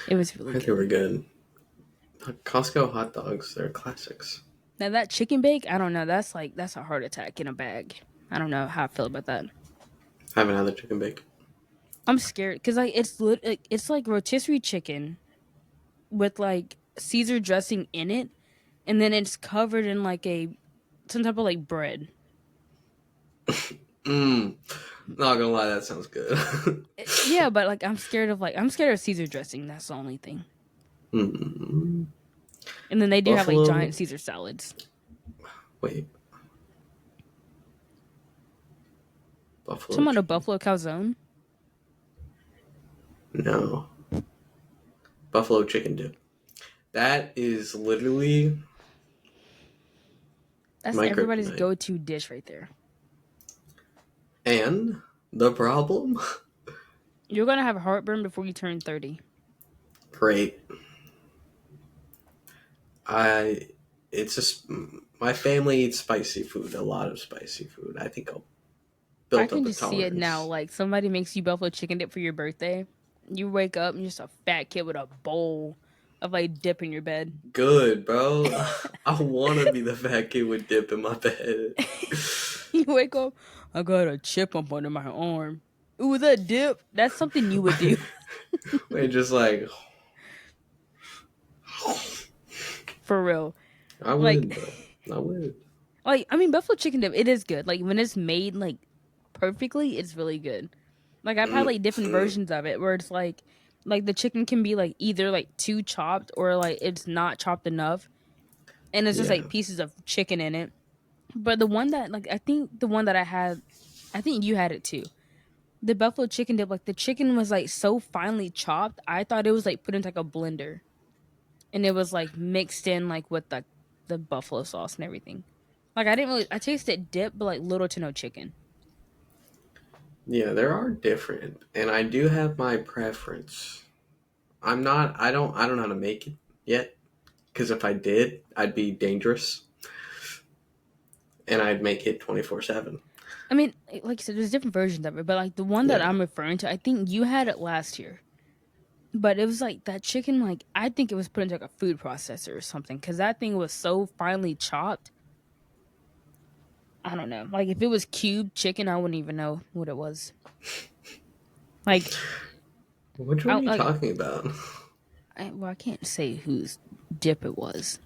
It was really They were good. good. Costco hot dogs, they're classics. Now that chicken bake, I don't know. That's a heart attack in a bag. I don't know how I feel about that. I haven't had the chicken bake. I'm scared because it's like rotisserie chicken with like Caesar dressing in it, and then it's covered in like a some type of like bread. Mmm. Not gonna lie, that sounds good. Yeah, but like I'm scared of Caesar dressing. That's the only thing. mm. And then they do have like Buffalo. giant Caesar salads. Wait, buffalo Some on a chicken. buffalo calzone. No, buffalo chicken dip. That is literally That's my everybody's kryptonite. go-to dish right there. And the problem? You're gonna have heartburn before you turn 30. Great. I. It's just my family eats spicy food, a lot of spicy food. I think I'll I built can up a just see it now. tolerance. Like somebody makes you buffalo chicken dip for your birthday. You wake up and you're just a fat kid with a bowl of like dip in your bed. Good, bro. I want to be the fat kid with dip in my bed. You wake up, I got a chip up under my arm. Ooh, that dip. That's something you would do. We're just like, For real. I Like would, bro. I would. I mean buffalo chicken dip, it is good. Like when it's made like perfectly, it's really good. Like I've had like different Mm-mm. versions of it where it's like the chicken can be like either like too chopped or like it's not chopped enough and it's just Yeah. like pieces of chicken in it. But the one that like I think the one that I had, I think you had it too. The buffalo chicken dip, like the chicken was like so finely chopped. I thought it was like put into like a blender and it was like mixed in like with the buffalo sauce and everything. Like I tasted dip, but like little to no chicken. Yeah, there are different, and I do have my preference. I'm not. I don't know how to make it yet. Because if I did, I'd be dangerous, and I'd make it 24/7. I mean, like I said, there's different versions of it, but like the one that Yeah. I'm referring to, I think you had it last year. But it was like that chicken, like I think it was put into like a food processor or something, because that thing was so finely chopped. I don't know. Like if it was cubed chicken, I wouldn't even know what it was. Like Which one I are you like talking about? well, I can't say whose dip it was.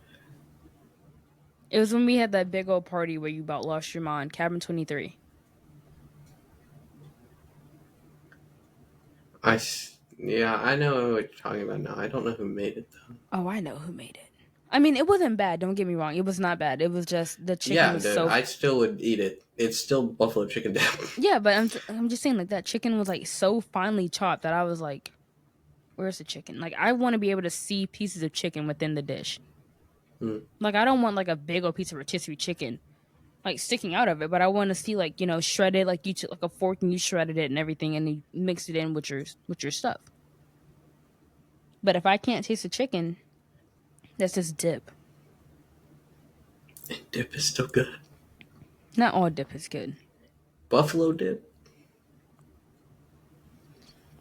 It was when we had that big old party where you about lost your mind, Cabin 23. Yeah, I know what you're talking about now. I don't know who made it though. Oh, I know who made it. I mean, it wasn't bad. Don't get me wrong. It was not bad. It was just the chicken Yeah, was dude, so. I still would eat it. It's still buffalo chicken dip. Yeah, but I'm just saying like that chicken was like so finely chopped that I was like, where's the chicken? Like I want to be able to see pieces of chicken within the dish. Mm, Like I don't want like a big old piece of rotisserie chicken like sticking out of it, but I want to see like shredded like you took like a fork and you shredded it and everything and you mixed it in with your stuff. But if I can't taste the chicken, that's just dip. and dip is still good. Not all dip is good. Buffalo dip,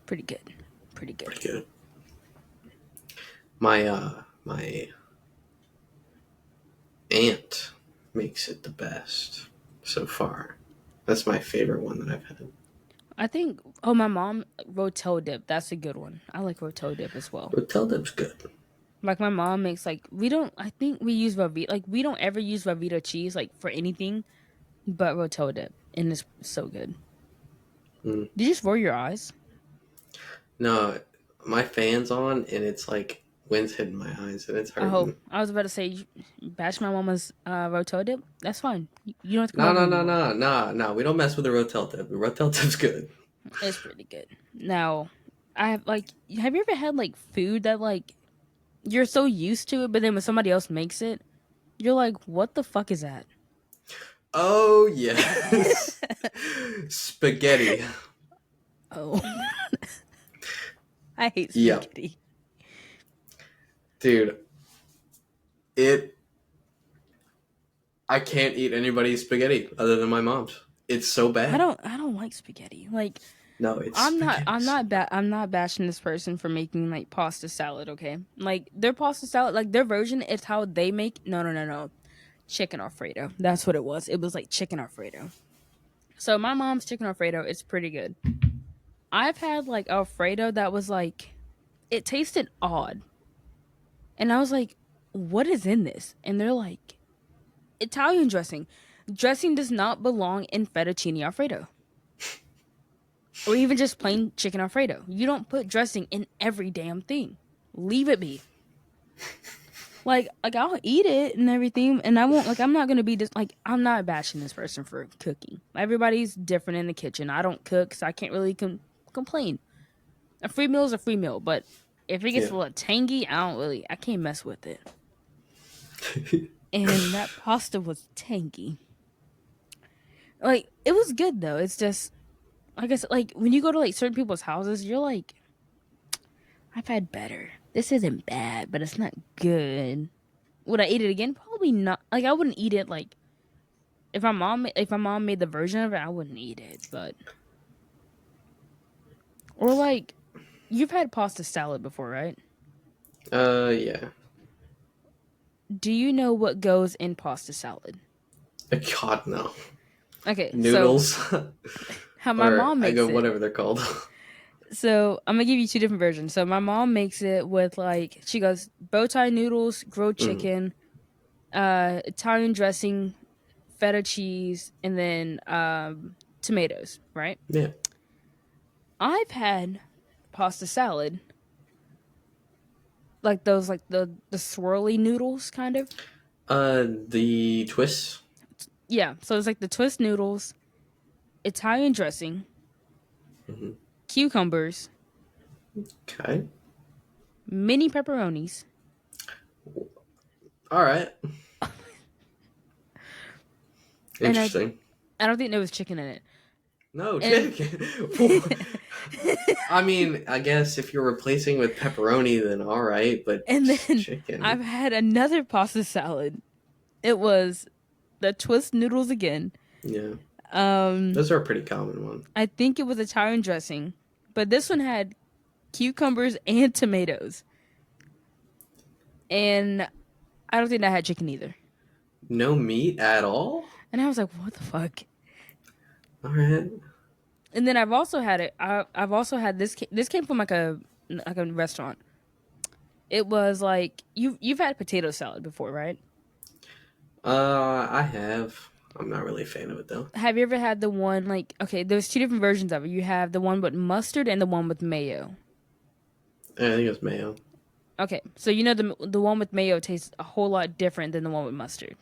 Pretty good. Pretty good. pretty good. My aunt makes it the best so far. That's my favorite one that I've had. I think oh my mom rotel dip. That's a good one. I like rotel dip as well. Rotel dip's good. Like my mom makes like we don't. I think we use Velveeta. Like we don't ever use Velveeta cheese like for anything but rotel dip, and it's so good. Mm. Did you just roll your eyes? No, my fan's on and it's like wind's hitting my eyes and it's Oh, hurting. I was about to say bash my mama's rotel dip. That's fine. You don't have to come No, over no, no, anymore. no, no, no. We don't mess with the Rotel dip. The Rotel dip's good. It's pretty good. Now, I have like. Have you ever had like food that like you're so used to it, but then when somebody else makes it, you're like, what the fuck is that? Oh yes, spaghetti. Oh, I hate Yep, spaghetti. dude. It. I can't eat anybody's spaghetti other than my mom's. It's so bad. I don't like spaghetti. Like No, it's spaghetti. I'm not bashing this person for making like pasta salad, okay? Like their pasta salad, like their version is how they make no. Chicken Alfredo. That's what it was. It was like chicken Alfredo. So my mom's chicken Alfredo is pretty good. I've had like Alfredo that was like it tasted odd. And I was like, what is in this? And they're like, Italian dressing. Dressing does not belong in fettuccine Alfredo. Or even just plain chicken Alfredo. You don't put dressing in every damn thing. Leave it be. Like I'll eat it and everything, and I won't like. I'm not gonna be just like I'm not bashing this person for cooking. Everybody's different in the kitchen. I don't cook, so I can't really complain. A free meal is a free meal, but if it gets Yeah. a little tangy, I can't mess with it. And that pasta was tangy. Like it was good though. It's just like I said, like when you go to like certain people's houses, you're like, I've had better. This isn't bad, but it's not good. Would I eat it again? Probably not. Like I wouldn't eat it. Like if my mom made the version of it, I wouldn't eat it. But or like you've had pasta salad before, right? Yeah. Do you know what goes in pasta salad? God, no. Okay, so Noodles. how my Or mom I go makes it. whatever they're called. So I'm gonna give you two different versions. So my mom makes it with like she goes bow tie noodles, grilled Mm, chicken, Italian dressing, feta cheese, and then tomatoes. Right? yeah. I've had pasta salad like those like the swirly noodles kind of. The twists. Yeah, so it's like the twist noodles, Italian dressing, Hmm. cucumbers, Okay. mini pepperonis, All right. and Interesting. I don't think there was chicken in it. No, And chicken. I mean, I guess if you're replacing with pepperoni, then all right, but and then chicken. I've had another pasta salad. It was the twist noodles again. Yeah. Um, Those are a pretty common one. I think it was Italian dressing, but this one had cucumbers and tomatoes, and I don't think I had chicken either. No meat at all? And I was like, what the fuck? All right. And then I've also had it. I've also had this. This came from like a restaurant. It was like you've had potato salad before, right? I have. I'm not really a fan of it though. Have you ever had the one like okay? There's two different versions of it. You have the one with mustard and the one with mayo. I think it was mayo. Okay, so you know the one with mayo tastes a whole lot different than the one with mustard.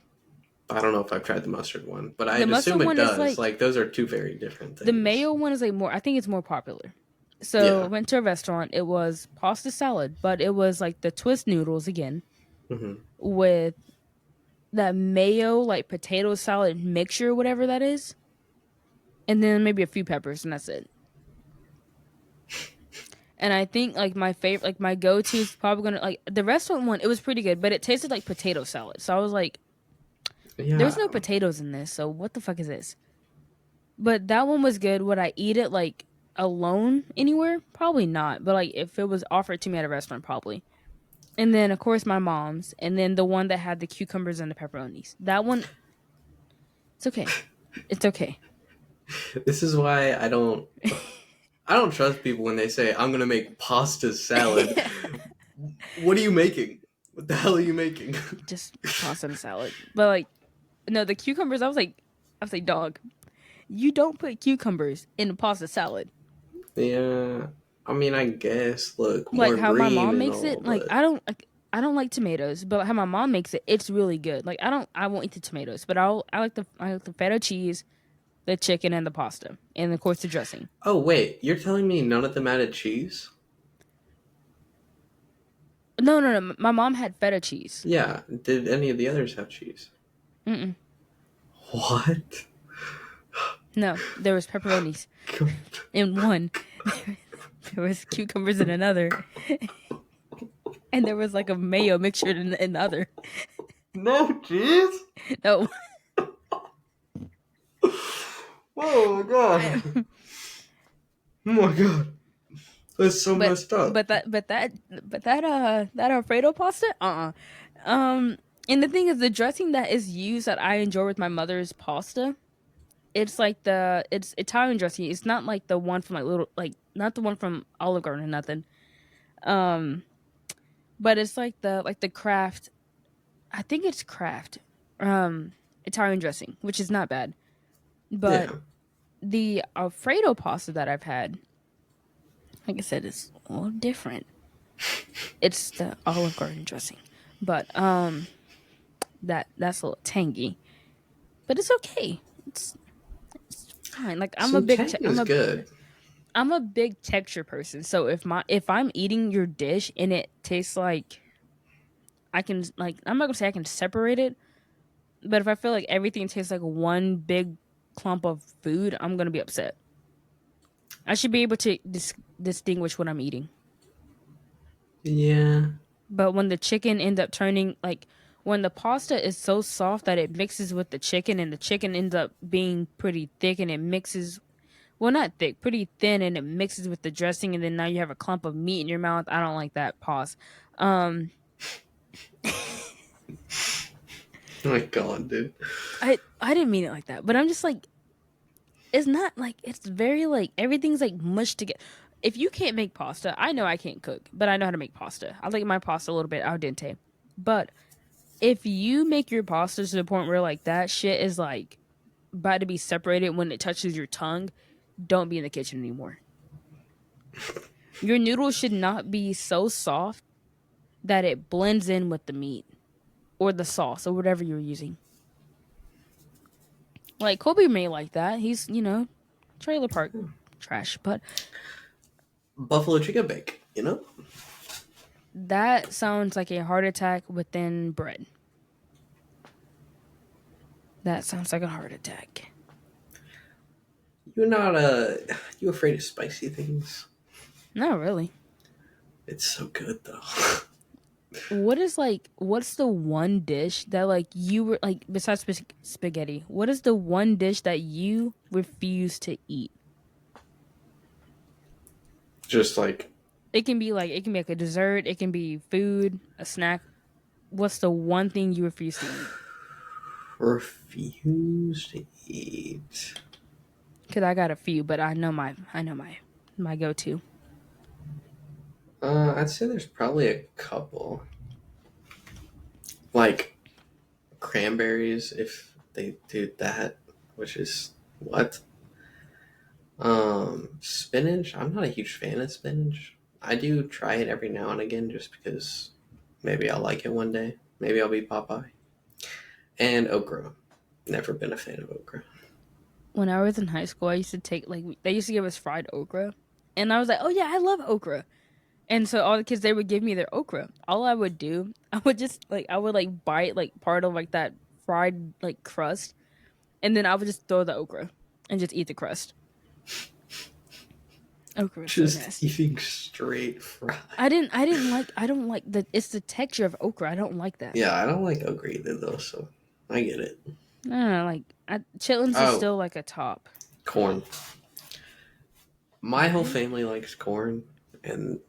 I don't know if I've tried the mustard one, but The I'd assume mustard it one is does. like Like those are two very different the things. mayo one is like more. I think it's more popular. So I Yeah. went to a restaurant. It was pasta salad, but it was like the twist noodles again Hmm. with that mayo like potato salad mixture, whatever that is, and then maybe a few peppers, and that's it. And I think like my favorite, like my go to is probably gonna like the restaurant one. It was pretty good, but it tasted like potato salad. So I was like, "There's Yeah. no potatoes in this, so what the fuck is this?" But that one was good. Would I eat it like alone anywhere? Probably not. But like if it was offered to me at a restaurant, probably. And then of course my mom's, and then the one that had the cucumbers and the pepperonis. That one, it's okay. It's okay. This is why I don't trust people when they say I'm gonna make pasta salad. What are you making? What the hell are you making? Just pasta and salad. But like, no, the cucumbers. I was like, dog, you don't put cucumbers in a pasta salad. Yeah. I mean, I guess look Like more how my green mom and makes all, it. Like but I don't like tomatoes, but how my mom makes it, it's really good. Like I won't eat the tomatoes, but I like the feta cheese, the chicken, and the pasta, and of course the dressing. oh wait, you're telling me none of them added cheese? No. My mom had feta cheese. Yeah. Did any of the others have cheese? Mm-mm. What? No, there was pepperonis in one. There was cucumbers in another, and there was like a mayo mixture in the other. No cheese? No, Oh my god. I, Oh my god, that's so But messed up. that Alfredo pasta, um, and the thing is, the dressing that is used that I enjoy with my mother's pasta, it's like it's Italian dressing. It's not like the one from like little like not the one from Olive Garden or nothing. Um, but it's like the Kraft. I think it's Kraft, Italian dressing, which is not bad. But Yeah, the Alfredo pasta that I've had, like I said, is a little different. It's the Olive Garden dressing, but that's a little tangy, but it's okay. It's fine. Like some tang is good. I'm a big texture person. So if I'm eating your dish and it tastes like I can like I'm not gonna say I can separate it, but if I feel like everything tastes like one big clump of food, I'm gonna be upset. I should be able to distinguish what I'm eating. Yeah, But when the chicken end up turning like when the pasta is so soft that it mixes with the chicken and the chicken ends up being pretty thick and it mixes well not thick, pretty thin and it mixes with the dressing and then now you have a clump of meat in your mouth. I don't like that. Pause. Um oh my god, dude. I didn't mean it like that, but I'm just like it's not like it's very like everything's like mushed together. If you can't make pasta, I know I can't cook, but I know how to make pasta. I like my pasta a little bit al dente. But if you make your pasta to the point where like that shit is like about to be separated when it touches your tongue, don't be in the kitchen anymore. Your noodles should not be so soft that it blends in with the meat or the sauce or whatever you're using. Like Kobe made like that. He's, trailer park trash, but Buffalo chicken bake, you know? that sounds like a heart attack within bread. That sounds like a heart attack. You're not you afraid of spicy things? Not really. It's so good though. What's the one dish that like you were like besides spaghetti? What is the one dish that you refuse to eat? Just like It can be like a dessert, it can be food, a snack. What's the one thing you refuse to eat? refuse to eat. Cuz I got a few, but I know my go-to. I'd say there's probably a couple. Like cranberries, if they do that, which is what? Spinach. I'm not a huge fan of spinach. I do try it every now and again just because maybe I'll like it one day. Maybe I'll be Popeye. And okra. Never been a fan of okra. When I was in high school, I used to take like they used to give us fried okra. And I was like, "Oh yeah, I love okra." And so all the kids they would give me their okra. All I would do, I would like bite like part of like that fried like crust, and then I would just throw the okra and just eat the crust. Okra is so Just nasty. eating straight fried. I don't like it's the texture of okra. I don't like that. Yeah, I don't like okra either though, so I get it. I don't know, like chitlins is Oh, still like a top. corn. My whole What? family likes corn, and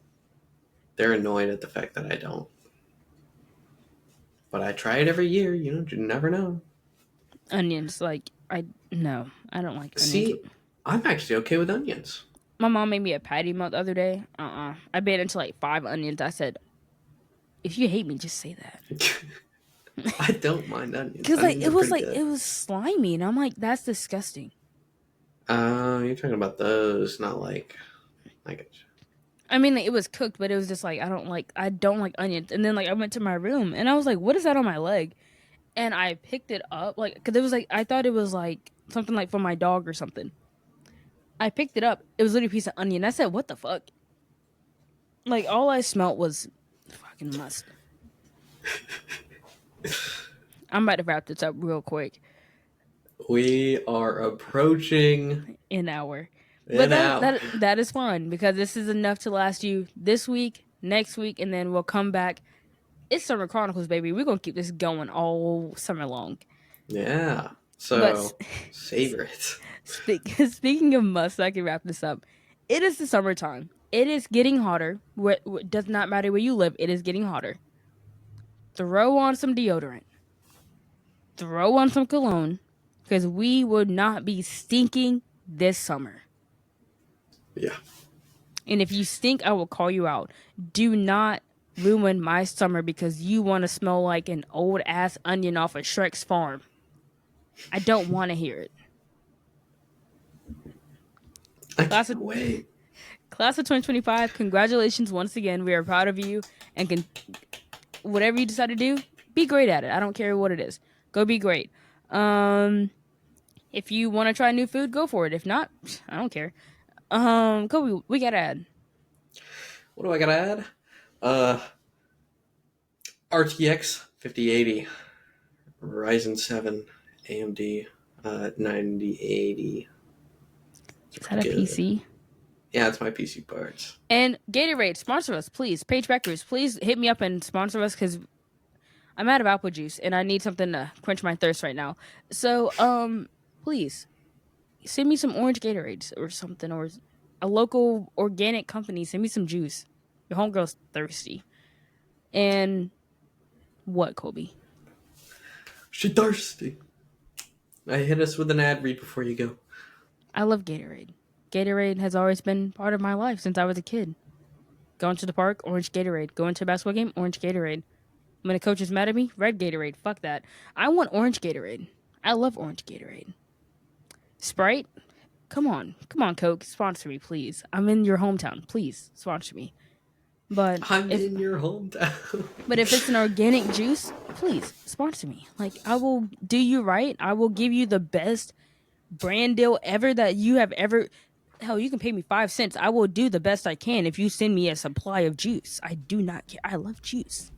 they're annoyed at the fact that I don't. But I try it every year, you never know. Onions, like no, I don't like onions. See, I'm actually okay with onions. My mom made me a patty melt the other day. I bit into like 5 onions. I said, if you hate me, just say that. I don't mind onions. Cause Onions are pretty like it good. was slimy, and I'm like, that's disgusting. You're talking about those, not like I get you. I mean, like, it was cooked, but it was just like I don't like onions. And then like I went to my room, and I was like, what is that on my leg? And I picked it up, like, cause it was like I thought it was like something like for my dog or something. I picked it up. It was literally a piece of onion. I said, what the fuck? Like all I smelt was fucking must. I'm about to wrap this up real quick. We are approaching An hour. But an hour. that is fun because this is enough to last you this week, next week, and then we'll come back. It's Summer Chronicles, baby. We're gonna keep this going all summer long. Yeah. But So savor it. speaking of must, I can wrap this up. It is the summertime. It is getting hotter. What does not matter where you live. It is getting hotter. Throw on some deodorant. Throw on some cologne, because we would not be stinking this summer. Yeah. And if you stink, I will call you out. Do not ruin my summer because you want to smell like an old ass onion off of Shrek's farm. I don't want to hear it. I Class can't of, wait. class of 2025, congratulations once again. We are proud of you. And whatever you decide to do, be great at it. I don't care what it is. Go be great. If you want to try new food, go for it. If not, I don't care. Kobe, we got to add. What do I gotta add? RTX 5080, Ryzen 7, AMD 9080. Is that a PC? Yeah, it's my PC parts. And Gatorade, sponsor us, please. Page Backers, please hit me up and sponsor us because I'm out of apple juice and I need something to quench my thirst right now. So, please send me some orange Gatorades or something, or a local organic company. Send me some juice. Your homegirl's thirsty. And what, Kobe? She thirsty. I hit us with an ad read before you go. I love Gatorade. Gatorade has always been part of my life since I was a kid. Going to the park, orange Gatorade. Going to a basketball game, orange Gatorade. When a coach is mad at me, red Gatorade. Fuck that. I want orange Gatorade. I love orange Gatorade. Sprite? Come on, Coke, sponsor me, please. I'm in your hometown. Please sponsor me. But I'm in your hometown. But if it's an organic juice, please sponsor me. Like, I will do you right. I will give you the best brand deal ever that you have ever. Hell, you can pay me 5 cents. I will do the best I can if you send me a supply of juice. I do not care. I love juice.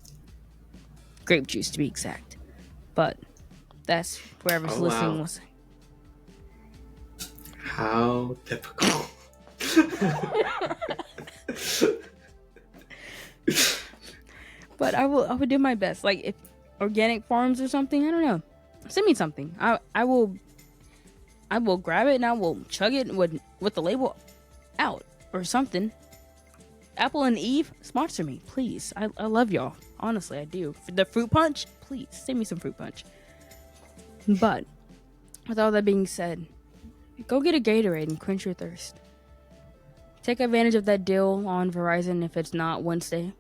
Grape juice, to be exact. But that's whoever's listening wow. was. How typical. But I would do my best. Like, if organic farms or something, I don't know. Send me something. I will grab it and I will chug it with the label out or something. Apple and Eve, sponsor me, please. I love y'all. Honestly, I do. For the fruit punch, please send me some fruit punch. But with all that being said, go get a Gatorade and quench your thirst. Take advantage of that deal on Verizon if it's not Wednesday.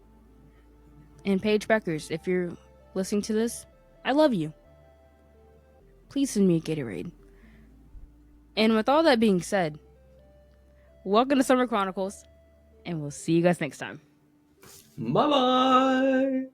And Page Backers, if you're listening to this, I love you. Please send me a Gatorade. And with all that being said, welcome to Summer Chronicles, and we'll see you guys next time. Bye-bye.